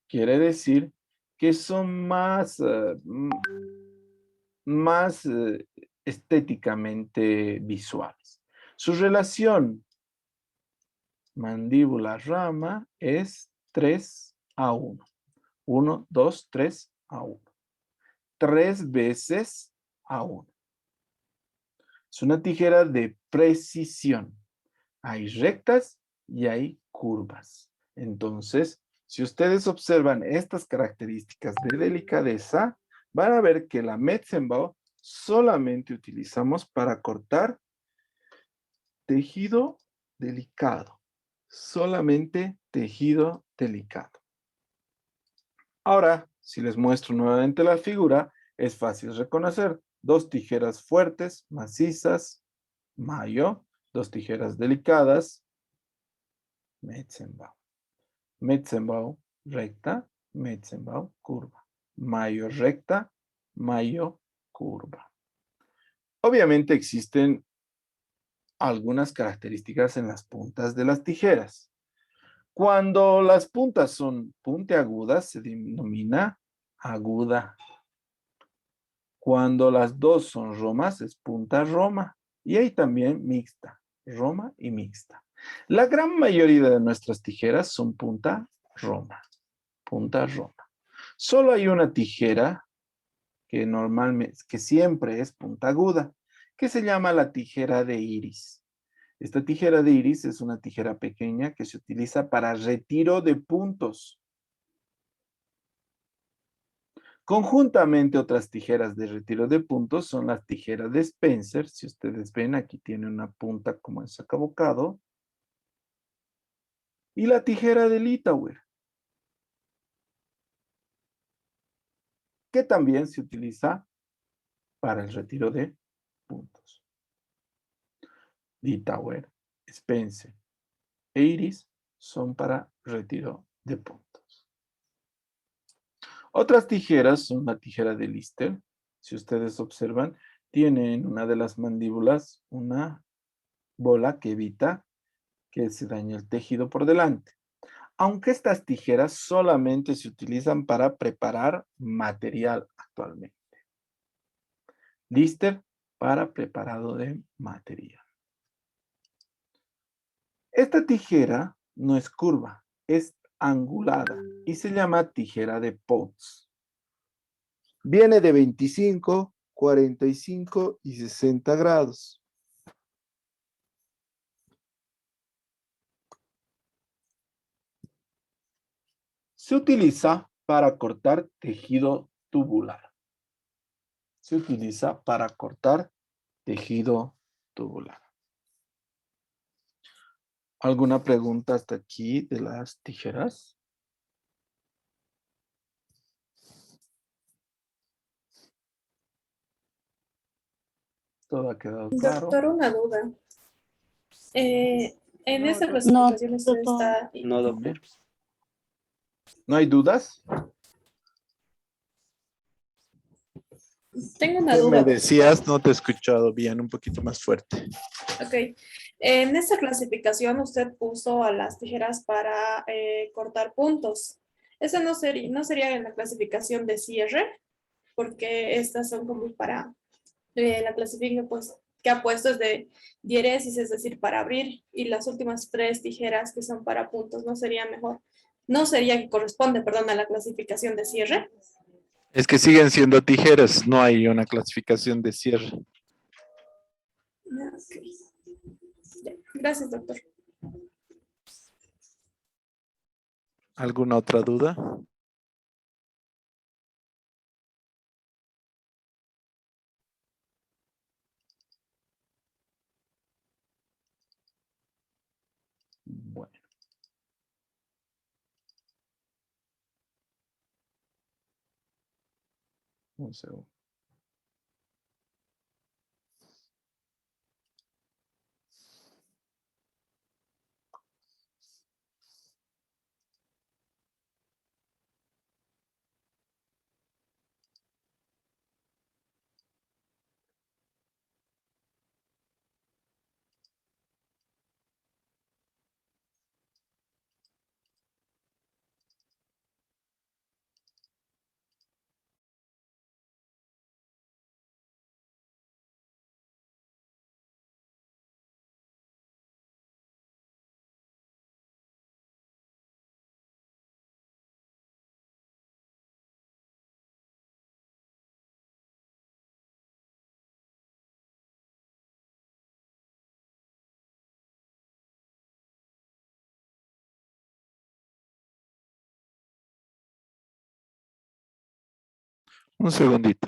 Quiere decir que son más estéticamente visuales. Su relación mandíbula-rama es 3:1. 1, 2, 3:1. 3 veces a 1. Es una tijera de precisión. Hay rectas y hay curvas. Entonces, si ustedes observan estas características de delicadeza, van a ver que la Metzenbau solamente utilizamos para cortar tejido delicado. Solamente tejido delicado. Ahora, si les muestro nuevamente la figura, es fácil reconocer. 2 tijeras fuertes, macizas, mayo. 2 tijeras delicadas, Metzenbau. Metzenbau recta, Metzenbau curva. Mayo recta, mayo curva. Obviamente existen algunas características en las puntas de las tijeras. Cuando las puntas son puntiagudas, se denomina aguda. Cuando las dos son romas, es punta roma. Y hay también mixta, roma y mixta. La gran mayoría de nuestras tijeras son punta roma. Punta roma. Solo hay una tijera que normalmente, que siempre es puntiaguda, que se llama la tijera de iris. Esta tijera de iris es una tijera pequeña que se utiliza para retiro de puntos. Conjuntamente otras tijeras de retiro de puntos son las tijeras de Spencer. Si ustedes ven, aquí tiene una punta como en sacabocado. Y la tijera de Litauer, que también se utiliza para el retiro de puntos. Litauer, Spencer e Iris son para retiro de puntos. Otras tijeras son la tijera de Lister. Si ustedes observan, tiene en una de las mandíbulas una bola que evita que se dañe el tejido por delante. Aunque estas tijeras solamente se utilizan para preparar material actualmente. Lister para preparado de material. Esta tijera no es curva, es angulada y se llama tijera de Potts. Viene de 25, 45 y 60 grados. Se utiliza para cortar tejido tubular. Se utiliza para cortar tejido tubular. ¿Alguna pregunta hasta aquí de las tijeras? ¿Todo ha quedado claro? Doctor, una duda. En No, esta no. clasificación usted está... No, doctor. ¿No hay dudas? Tengo una ¿Qué duda. me decías? No te he escuchado bien, un poquito más fuerte. Ok. En esta clasificación usted puso a las tijeras para cortar puntos. Esa no sería en la clasificación de cierre, porque estas son como para la clasificación pues, que ha puesto es de diéresis, es decir, para abrir, y las últimas 3 tijeras que son para puntos, ¿no sería mejor? No sería que corresponde, perdón, a la clasificación de cierre. Es que siguen siendo tijeras, no hay una clasificación de cierre. Ok. Ya, gracias, doctor. ¿Alguna otra duda? Bueno. Un segundo. Un segundito.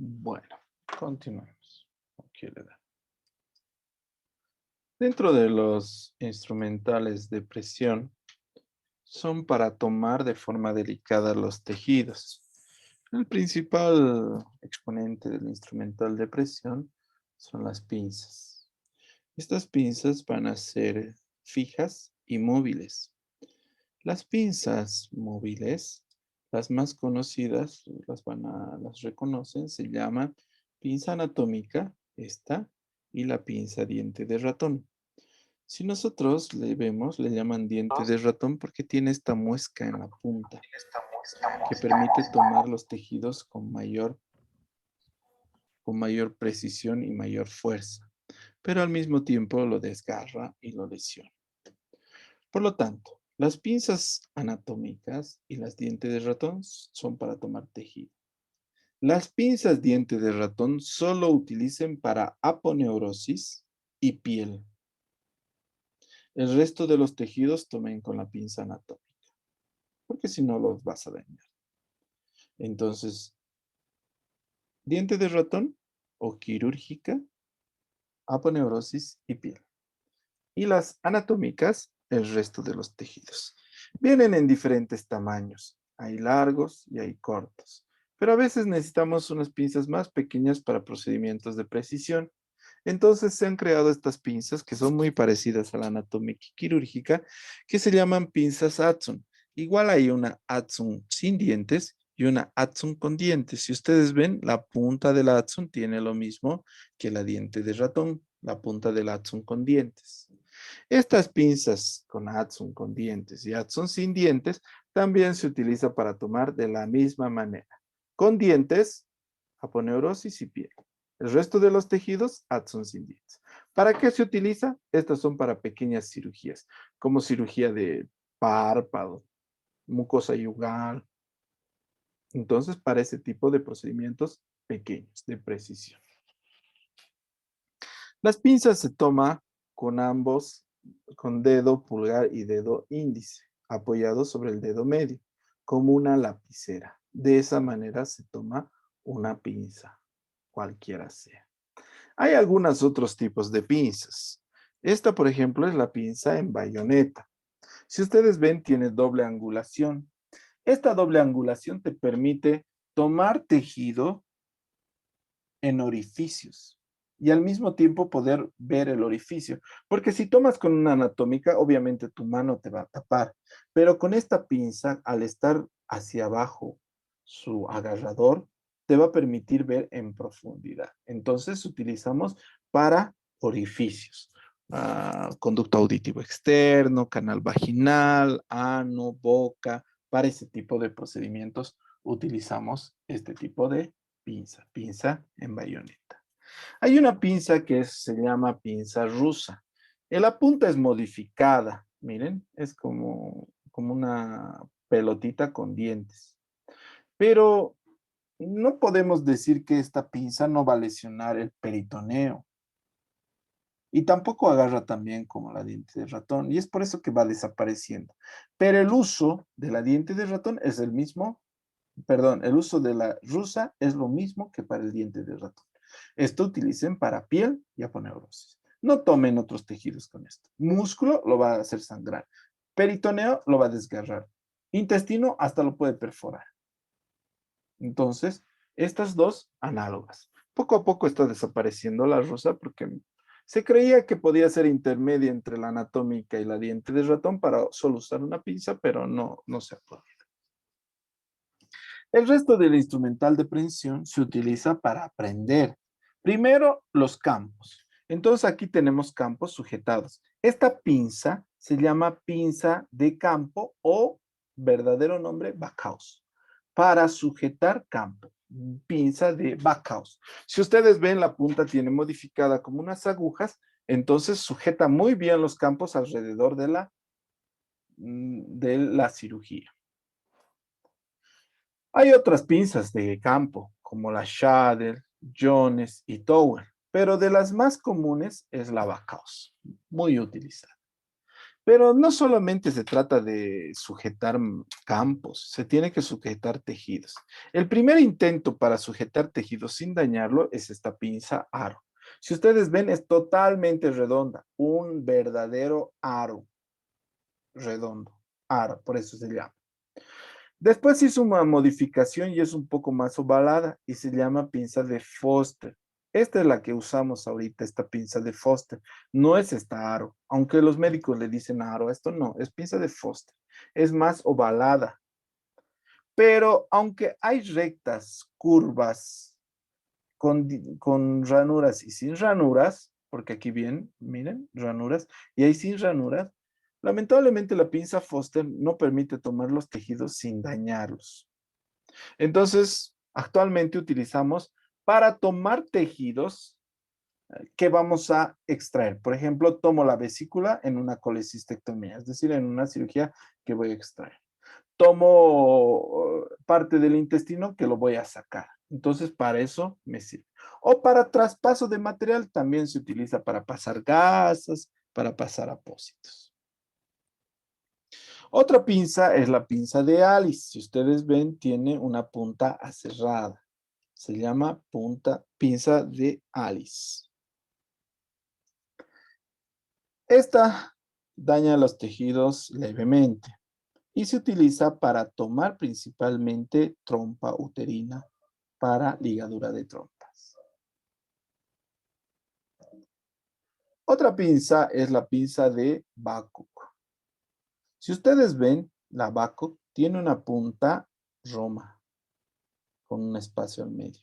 Bueno, continuemos. Aquí le da. Dentro de los instrumentales de presión, son para tomar de forma delicada los tejidos. El principal exponente del instrumental de presión son las pinzas. Estas pinzas van a ser fijas y móviles. Las pinzas móviles, las más conocidas, las reconocen, se llaman pinza anatómica, esta, y la pinza diente de ratón. Si nosotros le vemos, le llaman diente de ratón porque tiene esta muesca en la punta que permite tomar los tejidos con mayor precisión y mayor fuerza, pero al mismo tiempo lo desgarra y lo lesiona. Por lo tanto, las pinzas anatómicas y las dientes de ratón son para tomar tejido. Las pinzas diente de ratón solo utilicen para aponeurosis y piel. El resto de los tejidos tomen con la pinza anatómica, porque si no los vas a dañar. Entonces, diente de ratón o quirúrgica, aponeurosis y piel. Y las anatómicas, el resto de los tejidos. Vienen en diferentes tamaños. Hay largos y hay cortos. Pero a veces necesitamos unas pinzas más pequeñas para procedimientos de precisión. Entonces se han creado estas pinzas que son muy parecidas a la anatómica y quirúrgica, que se llaman pinzas Adson. Igual hay una Adson sin dientes y una Adson con dientes. Si ustedes ven, la punta de la Adson tiene lo mismo que la diente de ratón, la punta del Adson con dientes. Estas pinzas con Adson con dientes y Adson sin dientes también se utiliza para tomar de la misma manera. Con dientes, aponeurosis y piel. El resto de los tejidos, Adson sin dientes. ¿Para qué se utiliza? Estas son para pequeñas cirugías, como cirugía de párpado, mucosa yugal. Entonces, para ese tipo de procedimientos pequeños, de precisión. Las pinzas se toman con ambos, con dedo pulgar y dedo índice, apoyados sobre el dedo medio, como una lapicera. De esa manera se toma una pinza, cualquiera sea. Hay algunos otros tipos de pinzas. Esta, por ejemplo, es la pinza en bayoneta. Si ustedes ven, tiene doble angulación. Esta doble angulación te permite tomar tejido en orificios y al mismo tiempo poder ver el orificio. Porque si tomas con una anatómica, obviamente tu mano te va a tapar. Pero con esta pinza, al estar hacia abajo su agarrador, te va a permitir ver en profundidad. Entonces utilizamos para orificios. Conducto auditivo externo, canal vaginal, ano, boca. Para ese tipo de procedimientos utilizamos este tipo de pinza, pinza en bayoneta. Hay una pinza que se llama pinza rusa. La punta es modificada, miren, es como una pelotita con dientes. Pero no podemos decir que esta pinza no va a lesionar el peritoneo. Y tampoco agarra también como la diente de ratón. Y es por eso que va desapareciendo. Pero el uso de la diente de ratón es el mismo. Perdón, el uso de la rusa es lo mismo que para el diente de ratón. Esto utilicen para piel y aponeurosis. No tomen otros tejidos con esto. Músculo lo va a hacer sangrar. Peritoneo lo va a desgarrar. Intestino hasta lo puede perforar. Entonces, estas dos análogas. Poco a poco está desapareciendo la rusa porque se creía que podía ser intermedia entre la anatómica y la diente de ratón para solo usar una pinza, pero no se ha podido. El resto del instrumental de prensión se utiliza para prender. Primero, los campos. Entonces, aquí tenemos campos sujetados. Esta pinza se llama pinza de campo o verdadero nombre, backhouse. Para sujetar campo, pinza de backhouse. Si ustedes ven, la punta tiene modificada como unas agujas, entonces sujeta muy bien los campos alrededor de la cirugía. Hay otras pinzas de campo, como la Schadel, Jones y Tower, pero de las más comunes es la backhouse, muy utilizada. Pero no solamente se trata de sujetar campos, se tiene que sujetar tejidos. El primer intento para sujetar tejidos sin dañarlo es esta pinza aro. Si ustedes ven, es totalmente redonda, un verdadero aro redondo, aro, por eso se llama. Después hizo una modificación y es un poco más ovalada y se llama pinza de Foster. Esta es la que usamos ahorita, esta pinza de Foster. No es esta aro, aunque los médicos le dicen aro, esto no, es pinza de Foster. Es más ovalada. Pero aunque hay rectas, curvas, con ranuras y sin ranuras, porque aquí bien, miren, ranuras, y hay sin ranuras, lamentablemente la pinza Foster no permite tomar los tejidos sin dañarlos. Entonces, actualmente utilizamos para tomar tejidos que vamos a extraer. Por ejemplo, tomo la vesícula en una colecistectomía, es decir, en una cirugía que voy a extraer. Tomo parte del intestino que lo voy a sacar. Entonces, para eso me sirve. O para traspaso de material también se utiliza para pasar gasas, para pasar apósitos. Otra pinza es la pinza de Alice. Si ustedes ven, tiene una punta aserrada. Se llama pinza de Alice. Esta daña los tejidos levemente y se utiliza para tomar principalmente trompa uterina para ligadura de trompas. Otra pinza es la pinza de Babcock. Si ustedes ven, la Babcock tiene una punta roma con un espacio al medio.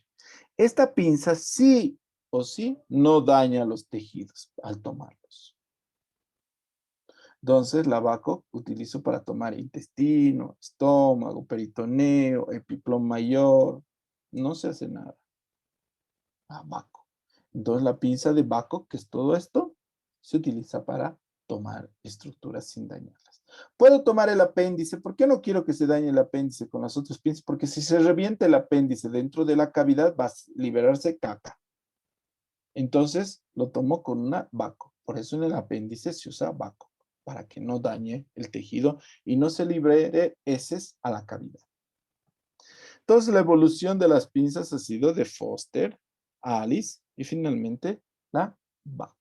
Esta pinza sí o sí no daña los tejidos al tomarlos. Entonces, la Babcock utilizo para tomar intestino, estómago, peritoneo, epiplón mayor. No se hace nada. La Babcock. Entonces, la pinza de Babcock, que es todo esto, se utiliza para tomar estructuras sin dañarlas. Puedo tomar el apéndice. ¿Por qué no quiero que se dañe el apéndice con las otras pinzas? Porque si se revienta el apéndice dentro de la cavidad, va a liberarse caca. Entonces, lo tomo con una Babcock. Por eso en el apéndice se usa Babcock, para que no dañe el tejido y no se libere heces a la cavidad. Entonces, la evolución de las pinzas ha sido de Foster a Alice y finalmente la Babcock.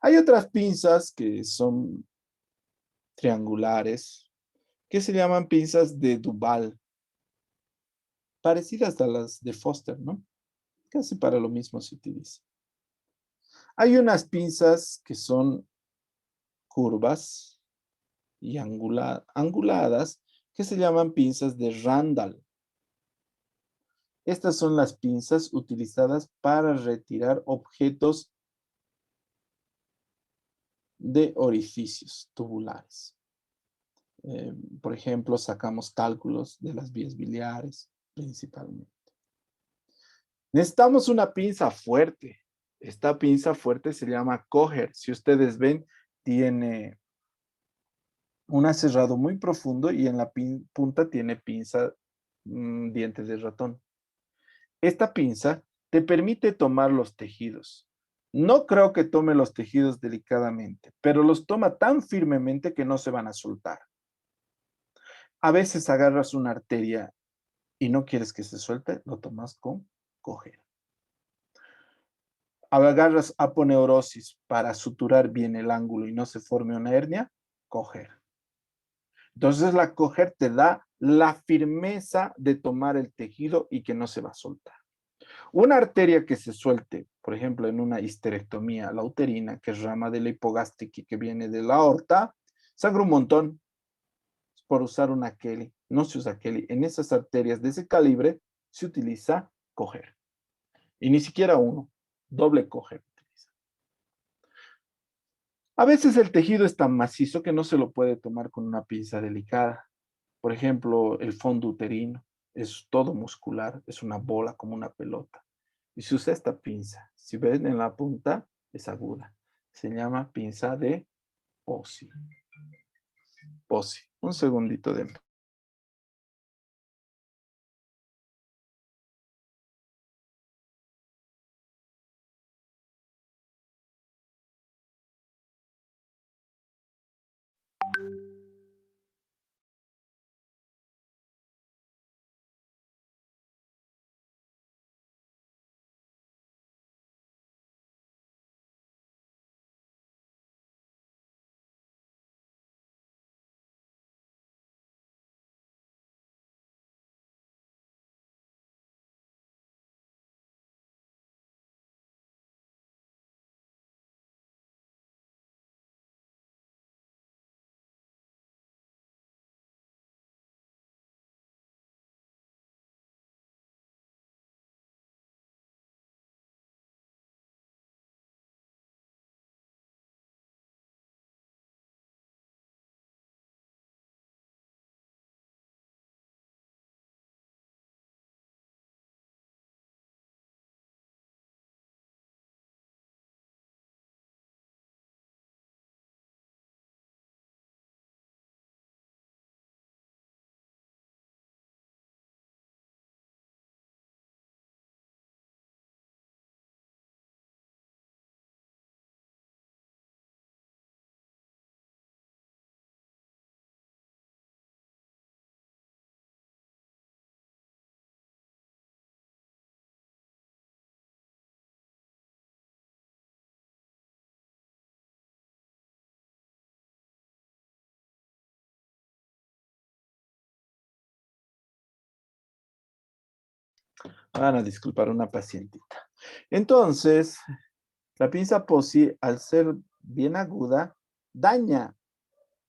Hay otras pinzas que son triangulares, que se llaman pinzas de Duval, parecidas a las de Foster, ¿no? Casi para lo mismo se utiliza. Hay unas pinzas que son curvas y anguladas que se llaman pinzas de Randall. Estas son las pinzas utilizadas para retirar objetos de orificios tubulares. Por ejemplo, sacamos cálculos de las vías biliares, principalmente. Necesitamos una pinza fuerte. Esta pinza fuerte se llama coger. Si ustedes ven, tiene un aserrado muy profundo y en la punta tiene pinza, diente de ratón. Esta pinza te permite tomar los tejidos. No creo que tome los tejidos delicadamente, pero los toma tan firmemente que no se van a soltar. A veces agarras una arteria y no quieres que se suelte, lo tomas con coger. Agarras aponeurosis para suturar bien el ángulo y no se forme una hernia, coger. Entonces la coger te da la firmeza de tomar el tejido y que no se va a soltar. Una arteria que se suelte, por ejemplo, en una histerectomía, la uterina, que es rama de la hipogástrica y que viene de la aorta, sangra un montón por usar una Kelly. No se usa Kelly. En esas arterias de ese calibre se utiliza coger. Y ni siquiera uno, doble coger. A veces el tejido es tan macizo que no se lo puede tomar con una pinza delicada. Por ejemplo, el fondo uterino es todo muscular, es una bola como una pelota. Y se usa esta pinza. Si ven en la punta, es aguda. Se llama pinza de Pozzi. Pozzi. Un segundito de... Van a disculpar una pacientita. Entonces, la pinza Pozzi, al ser bien aguda, daña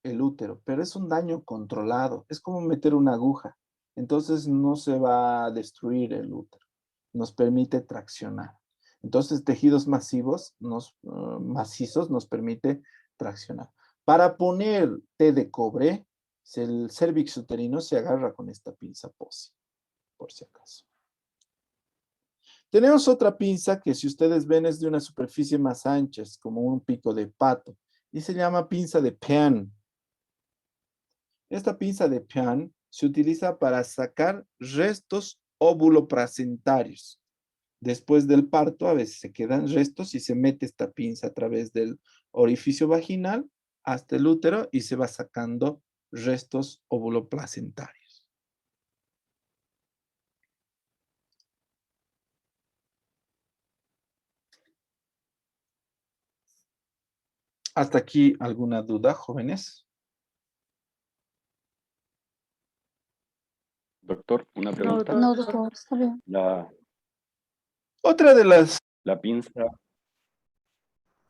el útero, pero es un daño controlado. Es como meter una aguja. Entonces no se va a destruir el útero. Nos permite traccionar. Entonces, tejidos macizos nos permite traccionar. Para poner té de cobre, el cérvix uterino se agarra con esta pinza Pozzi, por si acaso. Tenemos otra pinza que si ustedes ven es de una superficie más ancha, es como un pico de pato, y se llama pinza de Pean. Esta pinza de Pean se utiliza para sacar restos óvuloplacentarios. Después del parto a veces se quedan restos y se mete esta pinza a través del orificio vaginal hasta el útero y se va sacando restos óvuloplacentarios. ¿Hasta aquí alguna duda, jóvenes? Doctor, una pregunta. No, doctor, está bien. Otra de las... La pinza,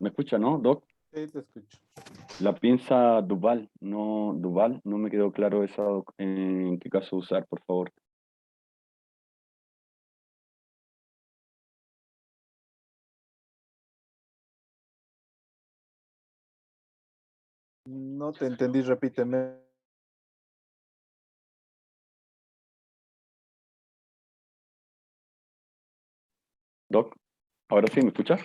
¿me escucha, no, Doc? Sí, te escucho. La pinza Duval, no me quedó claro esa, en qué caso usar, por favor. No te entendí, repíteme. Doc, ahora sí, ¿me escuchas?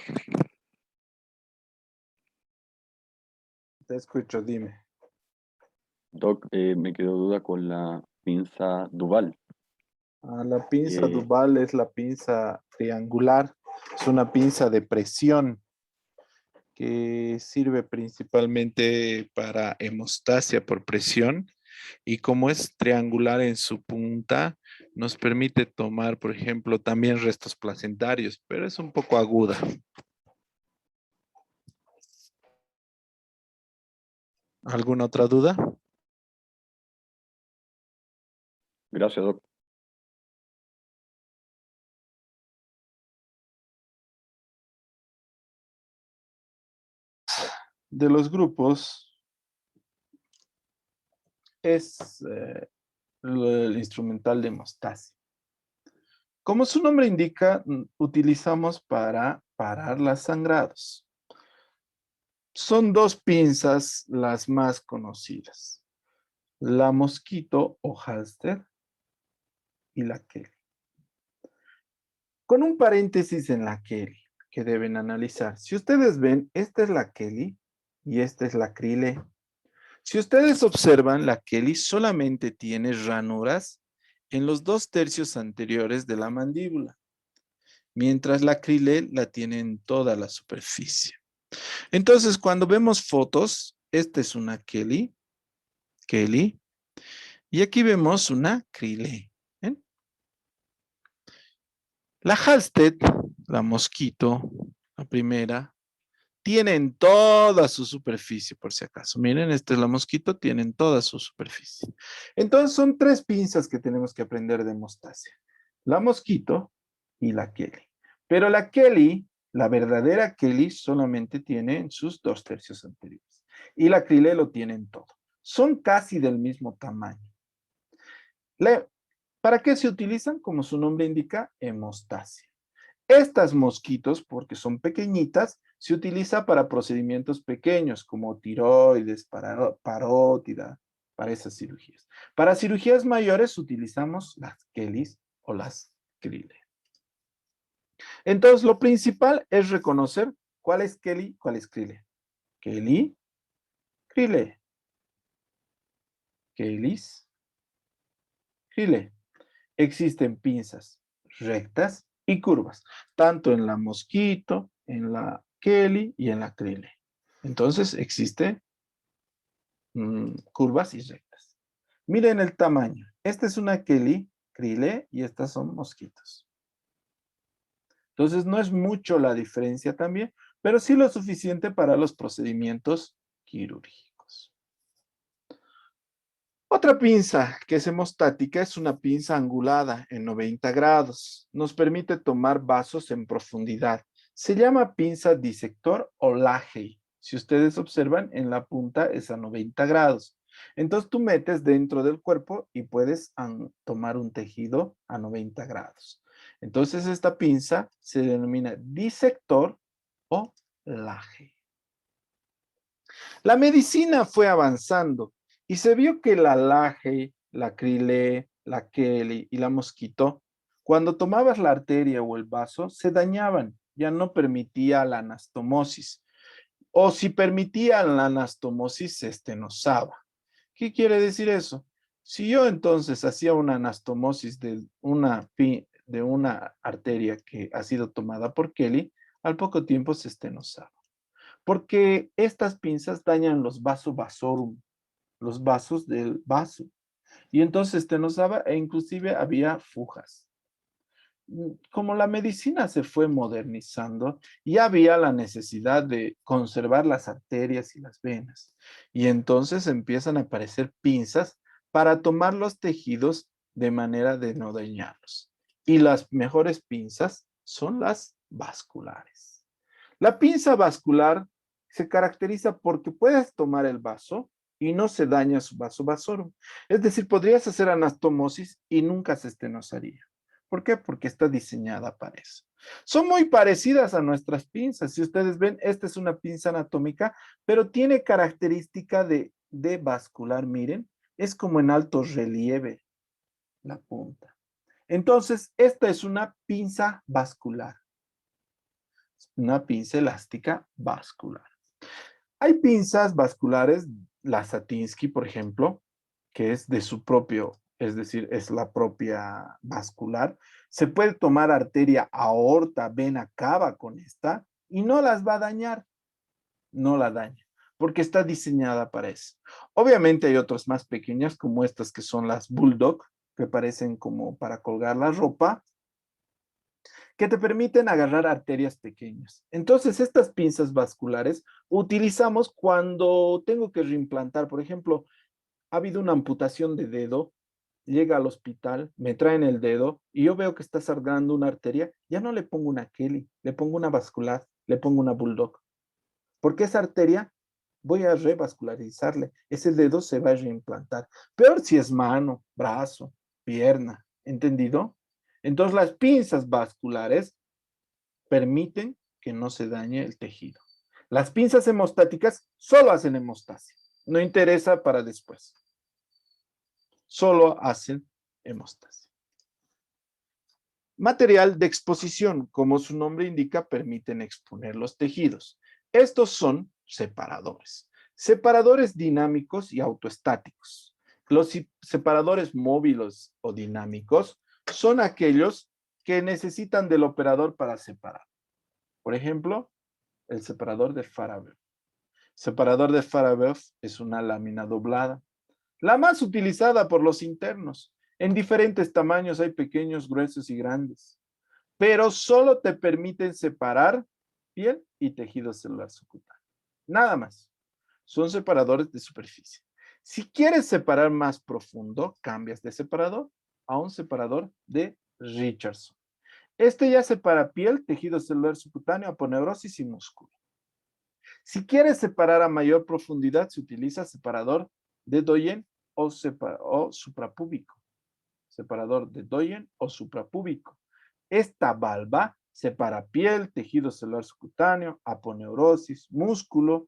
Te escucho, dime. Doc, me quedó duda con la pinza Duval. La pinza Eh, Duval es la pinza triangular. Es una pinza de presión que sirve principalmente para hemostasia por presión y como es triangular en su punta, nos permite tomar, por ejemplo, también restos placentarios, pero es un poco aguda. ¿Alguna otra duda? Gracias, Doc. De los grupos es el instrumental de hemostasia. Como su nombre indica, utilizamos para parar los sangrados. Son dos pinzas las más conocidas. La Mosquito o Halster y la Kelly. Con un paréntesis en la Kelly que deben analizar. Si ustedes ven, esta es la Kelly y esta es la Crillé. Si ustedes observan, la Kelly solamente tiene ranuras en los 2/3 anteriores de la mandíbula, mientras la Crillé la tiene en toda la superficie. Entonces, cuando vemos fotos, esta es una Kelly, y aquí vemos una Crillé. ¿Ven? La Halsted, la Mosquito, la primera, tienen toda su superficie, por si acaso. Miren, esta es la Mosquito, tienen toda su superficie. Entonces son 3 pinzas que tenemos que aprender de hemostasia. La Mosquito y la Kelly. Pero la Kelly, la verdadera Kelly, solamente tiene en sus 2/3 anteriores. Y la Crillé lo tiene en todo. Son casi del mismo tamaño. ¿Para qué se utilizan? Como su nombre indica, hemostasia. Estas mosquitos, porque son pequeñitas, se utiliza para procedimientos pequeños como tiroides, parótida, para esas cirugías. Para cirugías mayores utilizamos las Kellys o las Crillé. Entonces, lo principal es reconocer cuál es Kelly, cuál es Crillé. Kelly, Crillé. Kellys, Crillé. Existen pinzas rectas y curvas, tanto en la Mosquito, en la Kelly y en la Crillé. Entonces existe curvas y rectas. Miren el tamaño. Esta es una Kelly, Crillé y estas son mosquitos. Entonces no es mucho la diferencia también, pero sí lo suficiente para los procedimientos quirúrgicos. Otra pinza que es hemostática es una pinza angulada en 90 grados. Nos permite tomar vasos en profundidad. Se llama pinza disector o Lahey. Si ustedes observan, en la punta es a 90 grados. Entonces tú metes dentro del cuerpo y puedes tomar un tejido a 90 grados. Entonces esta pinza se denomina disector o Lahey. La medicina fue avanzando y se vio que la Lahey, la Crillé, la Kelly y la Mosquito, cuando tomabas la arteria o el vaso, se dañaban, ya no permitía la anastomosis. O si permitía la anastomosis, se estenosaba. ¿Qué quiere decir eso? Si yo entonces hacía una anastomosis de una arteria que ha sido tomada por Kelly, al poco tiempo se estenosaba. Porque estas pinzas dañan los vasorum, los vasos del vaso. Y entonces estenosaba e inclusive había fugas. Como la medicina se fue modernizando, ya había la necesidad de conservar las arterias y las venas. Y entonces empiezan a aparecer pinzas para tomar los tejidos de manera de no dañarlos. Y las mejores pinzas son las vasculares. La pinza vascular se caracteriza porque puedes tomar el vaso y no se daña su vaso vasorum. Es decir, podrías hacer anastomosis y nunca se estenosaría. ¿Por qué? Porque está diseñada para eso. Son muy parecidas a nuestras pinzas. Si ustedes ven, esta es una pinza anatómica, pero tiene característica de vascular. Miren, es como en alto relieve la punta. Entonces, esta es una pinza vascular. una pinza elástica vascular. Hay pinzas vasculares, la Satinsky, por ejemplo, que es de su propio, es decir, es la propia vascular. Se puede tomar arteria, aorta, vena cava con esta y no las va a dañar. No la daña, porque está diseñada para eso. Obviamente hay otras más pequeñas, como estas que son las Bulldog, que parecen como para colgar la ropa, que te permiten agarrar arterias pequeñas. Entonces, estas pinzas vasculares utilizamos cuando tengo que reimplantar. Por ejemplo, ha habido una amputación de dedo, llega al hospital, me traen el dedo y yo veo que está sangrando una arteria, ya no le pongo una Kelly, le pongo una vascular, le pongo una Bulldog. Porque esa arteria voy a revascularizarle, ese dedo se va a reimplantar. Peor si es mano, brazo, pierna, ¿entendido? Entonces las pinzas vasculares permiten que no se dañe el tejido. Las pinzas hemostáticas solo hacen hemostasia, no interesa para después. Solo hacen hemostasia. Material de exposición, como su nombre indica, permiten exponer los tejidos. Estos son separadores. Separadores dinámicos y autoestáticos. Los separadores móviles o dinámicos son aquellos que necesitan del operador para separar. Por ejemplo, el separador de Farabeuf. Separador de Farabeuf es una lámina doblada. La más utilizada por los internos. En diferentes tamaños hay pequeños, gruesos y grandes. Pero solo te permiten separar piel y tejido celular subcutáneo. Nada más. Son separadores de superficie. Si quieres separar más profundo, cambias de separador a un separador de Richardson. Este ya separa piel, tejido celular subcutáneo, aponeurosis y músculo. Si quieres separar a mayor profundidad, se utiliza separador de Doyen o suprapúbico. Separador de Doyen o suprapúbico. Esta valva separa piel, tejido celular subcutáneo, aponeurosis, músculo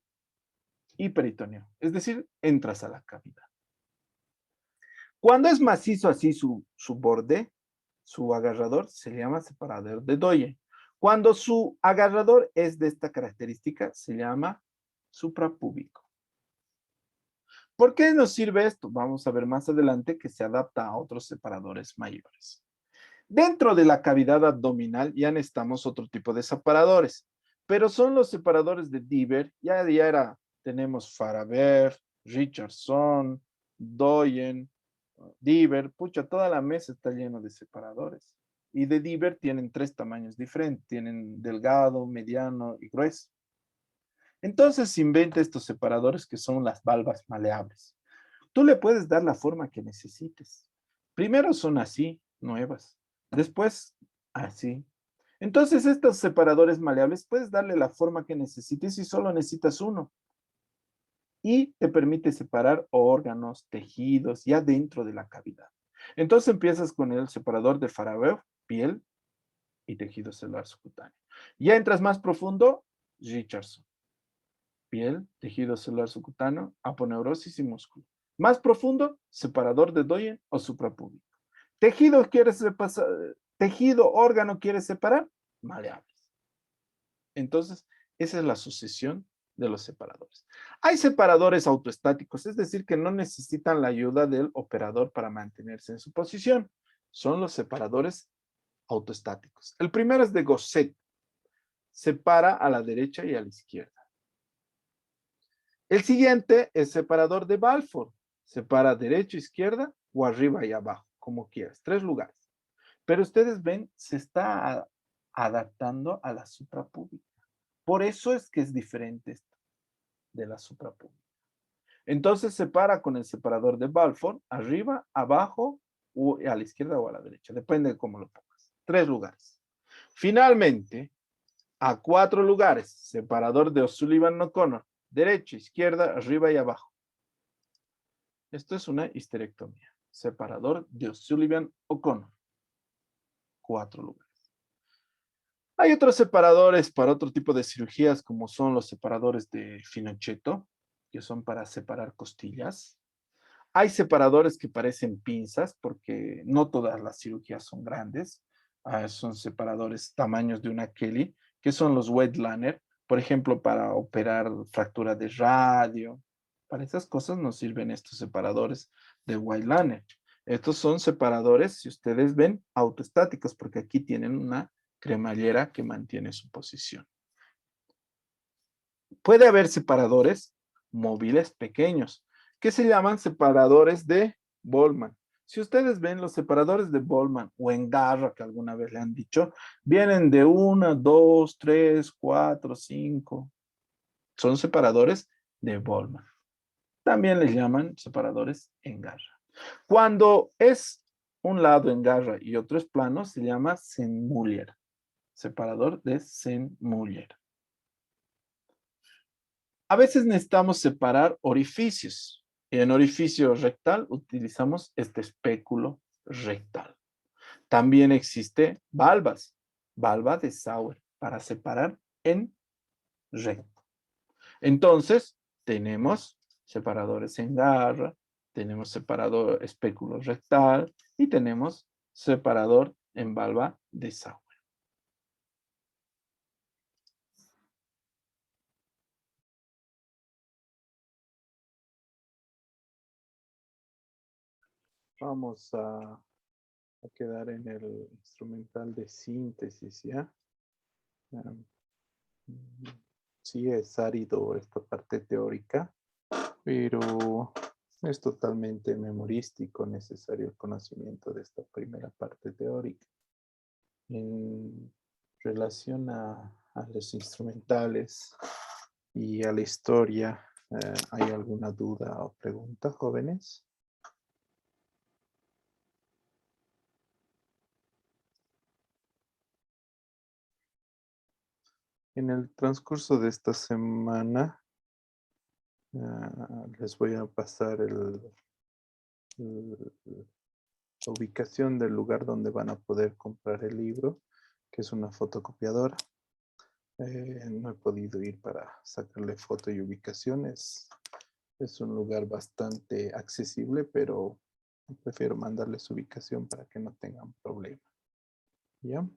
y peritoneo. Es decir, entras a la cavidad. Cuando es macizo así su borde, su agarrador, se llama separador de Doyen. Cuando su agarrador es de esta característica, se llama suprapúbico. ¿Por qué nos sirve esto? Vamos a ver más adelante que se adapta a otros separadores mayores. Dentro de la cavidad abdominal ya necesitamos otro tipo de separadores, pero son los separadores de Deaver, tenemos Farabeuf, Richardson, Doyen, Deaver, pucha, toda la mesa está llena de separadores. Y de Deaver tienen 3 tamaños diferentes, tienen delgado, mediano y grueso. Entonces se inventa estos separadores que son las valvas maleables. Tú le puedes dar la forma que necesites. Primero son así, nuevas. Después, así. Entonces, estos separadores maleables puedes darle la forma que necesites y solo necesitas uno. Y te permite separar órganos, tejidos, ya dentro de la cavidad. Entonces empiezas con el separador de Farabeuf, piel y tejido celular subcutáneo. Ya entras más profundo, Richardson. Piel, tejido celular subcutáneo, aponeurosis y músculo. Más profundo, separador de Doyen o suprapúbico. Tejido, órgano, ¿quieres separar? Maleables. Entonces, esa es la sucesión de los separadores. Hay separadores autoestáticos, es decir, que no necesitan la ayuda del operador para mantenerse en su posición. Son los separadores autoestáticos. El primero es de Gosset. Separa a la derecha y a la izquierda. El siguiente es separador de Balfour. Separa derecha, izquierda o arriba y abajo, como quieras. 3 lugares. Pero ustedes ven, se está adaptando a la suprapúbica. Por eso es que es diferente esto de la suprapúbica. Entonces separa con el separador de Balfour, arriba, abajo, o a la izquierda o a la derecha. Depende de cómo lo pongas. 3 lugares. Finalmente, a 4 lugares, separador de O'Sullivan-O'Connor. Derecha, izquierda, arriba y abajo. Esto es una histerectomía. Separador de O'Sullivan-O'Connor. 4 lugares. Hay otros separadores para otro tipo de cirugías, como son los separadores de Finochetto, que son para separar costillas. Hay separadores que parecen pinzas, porque no todas las cirugías son grandes. Son separadores tamaños de una Kelly, ¿Qué son los wetlaner? Por ejemplo, para operar fractura de radio. Para esas cosas nos sirven estos separadores de wetlaner. Estos son separadores, si ustedes ven, autoestáticos, porque aquí tienen una cremallera que mantiene su posición. Puede haber separadores móviles pequeños, que se llaman separadores de Boltzmann. Si ustedes ven los separadores de Boltzmann o en garra, que alguna vez le han dicho, vienen de 1, 2, 3, 4, 5. Son separadores de Boltzmann. También les llaman separadores en garra. Cuando es un lado en garra y otro es plano, se llama Sennmüller. Separador de Sennmüller. A veces necesitamos separar orificios. Y en orificio rectal utilizamos este espéculo rectal. También existe valvas. Valva de Sauer para separar en recto. Entonces, tenemos separadores en garra, tenemos separador espéculo rectal y tenemos separador en valva de Sauer. Vamos a quedar en el instrumental de síntesis, ¿ya? Sí, es árido esta parte teórica, pero es totalmente memorístico, necesario el conocimiento de esta primera parte teórica. En relación a los instrumentales y a la historia, ¿hay alguna duda o pregunta, jóvenes? En el transcurso de esta semana, les voy a pasar la ubicación del lugar donde van a poder comprar el libro, que es una fotocopiadora. No he podido ir para sacarle foto y ubicación. Es un lugar bastante accesible, pero prefiero mandarles su ubicación para que no tengan problema. ¿Ya?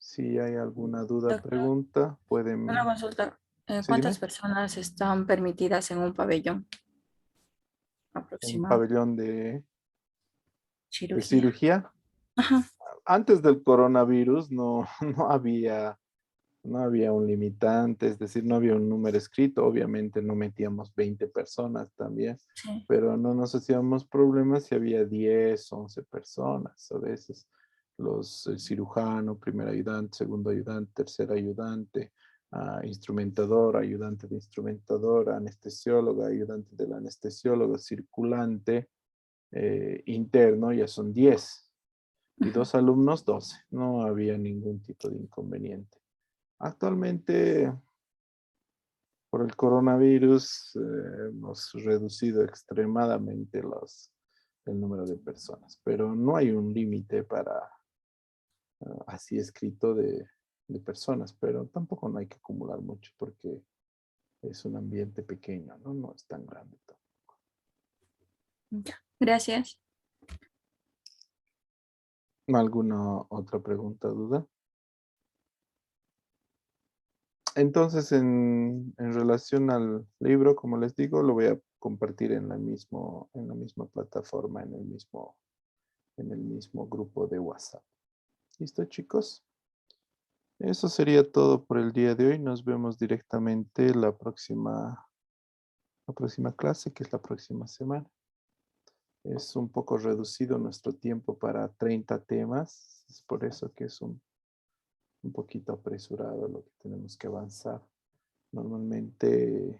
Si hay alguna duda o Doctor, pregunta, pueden... una consulta. Sí, ¿Cuántas dime. personas están permitidas en un pabellón Un aproximado? pabellón de Cirugía. cirugía. Ajá. Antes del coronavirus no había un limitante, es decir, no había un número escrito. Obviamente no metíamos 20 personas también, Sí. pero no nos hacíamos problemas si había 10, 11 personas. A veces el cirujano, primer ayudante, segundo ayudante, tercer ayudante, instrumentador, ayudante de instrumentador, anestesiólogo, ayudante del anestesiólogo, circulante, interno, ya son 10. Y 2 alumnos, 12. No había ningún tipo de inconveniente. Actualmente, por el coronavirus, hemos reducido extremadamente el número de personas, pero no hay un límite para así escrito de personas, pero tampoco no hay que acumular mucho porque es un ambiente pequeño, ¿no? No es tan grande tampoco. Ya. Gracias. ¿Alguna otra pregunta, duda? Entonces, en relación al libro, como les digo, lo voy a compartir en la misma plataforma, en el mismo grupo de WhatsApp. ¿Listo, chicos? Eso sería todo por el día de hoy. Nos vemos directamente la próxima clase, que es la próxima semana. Es un poco reducido nuestro tiempo para 30 temas. Es por eso que es un poquito apresurado lo que tenemos que avanzar. Normalmente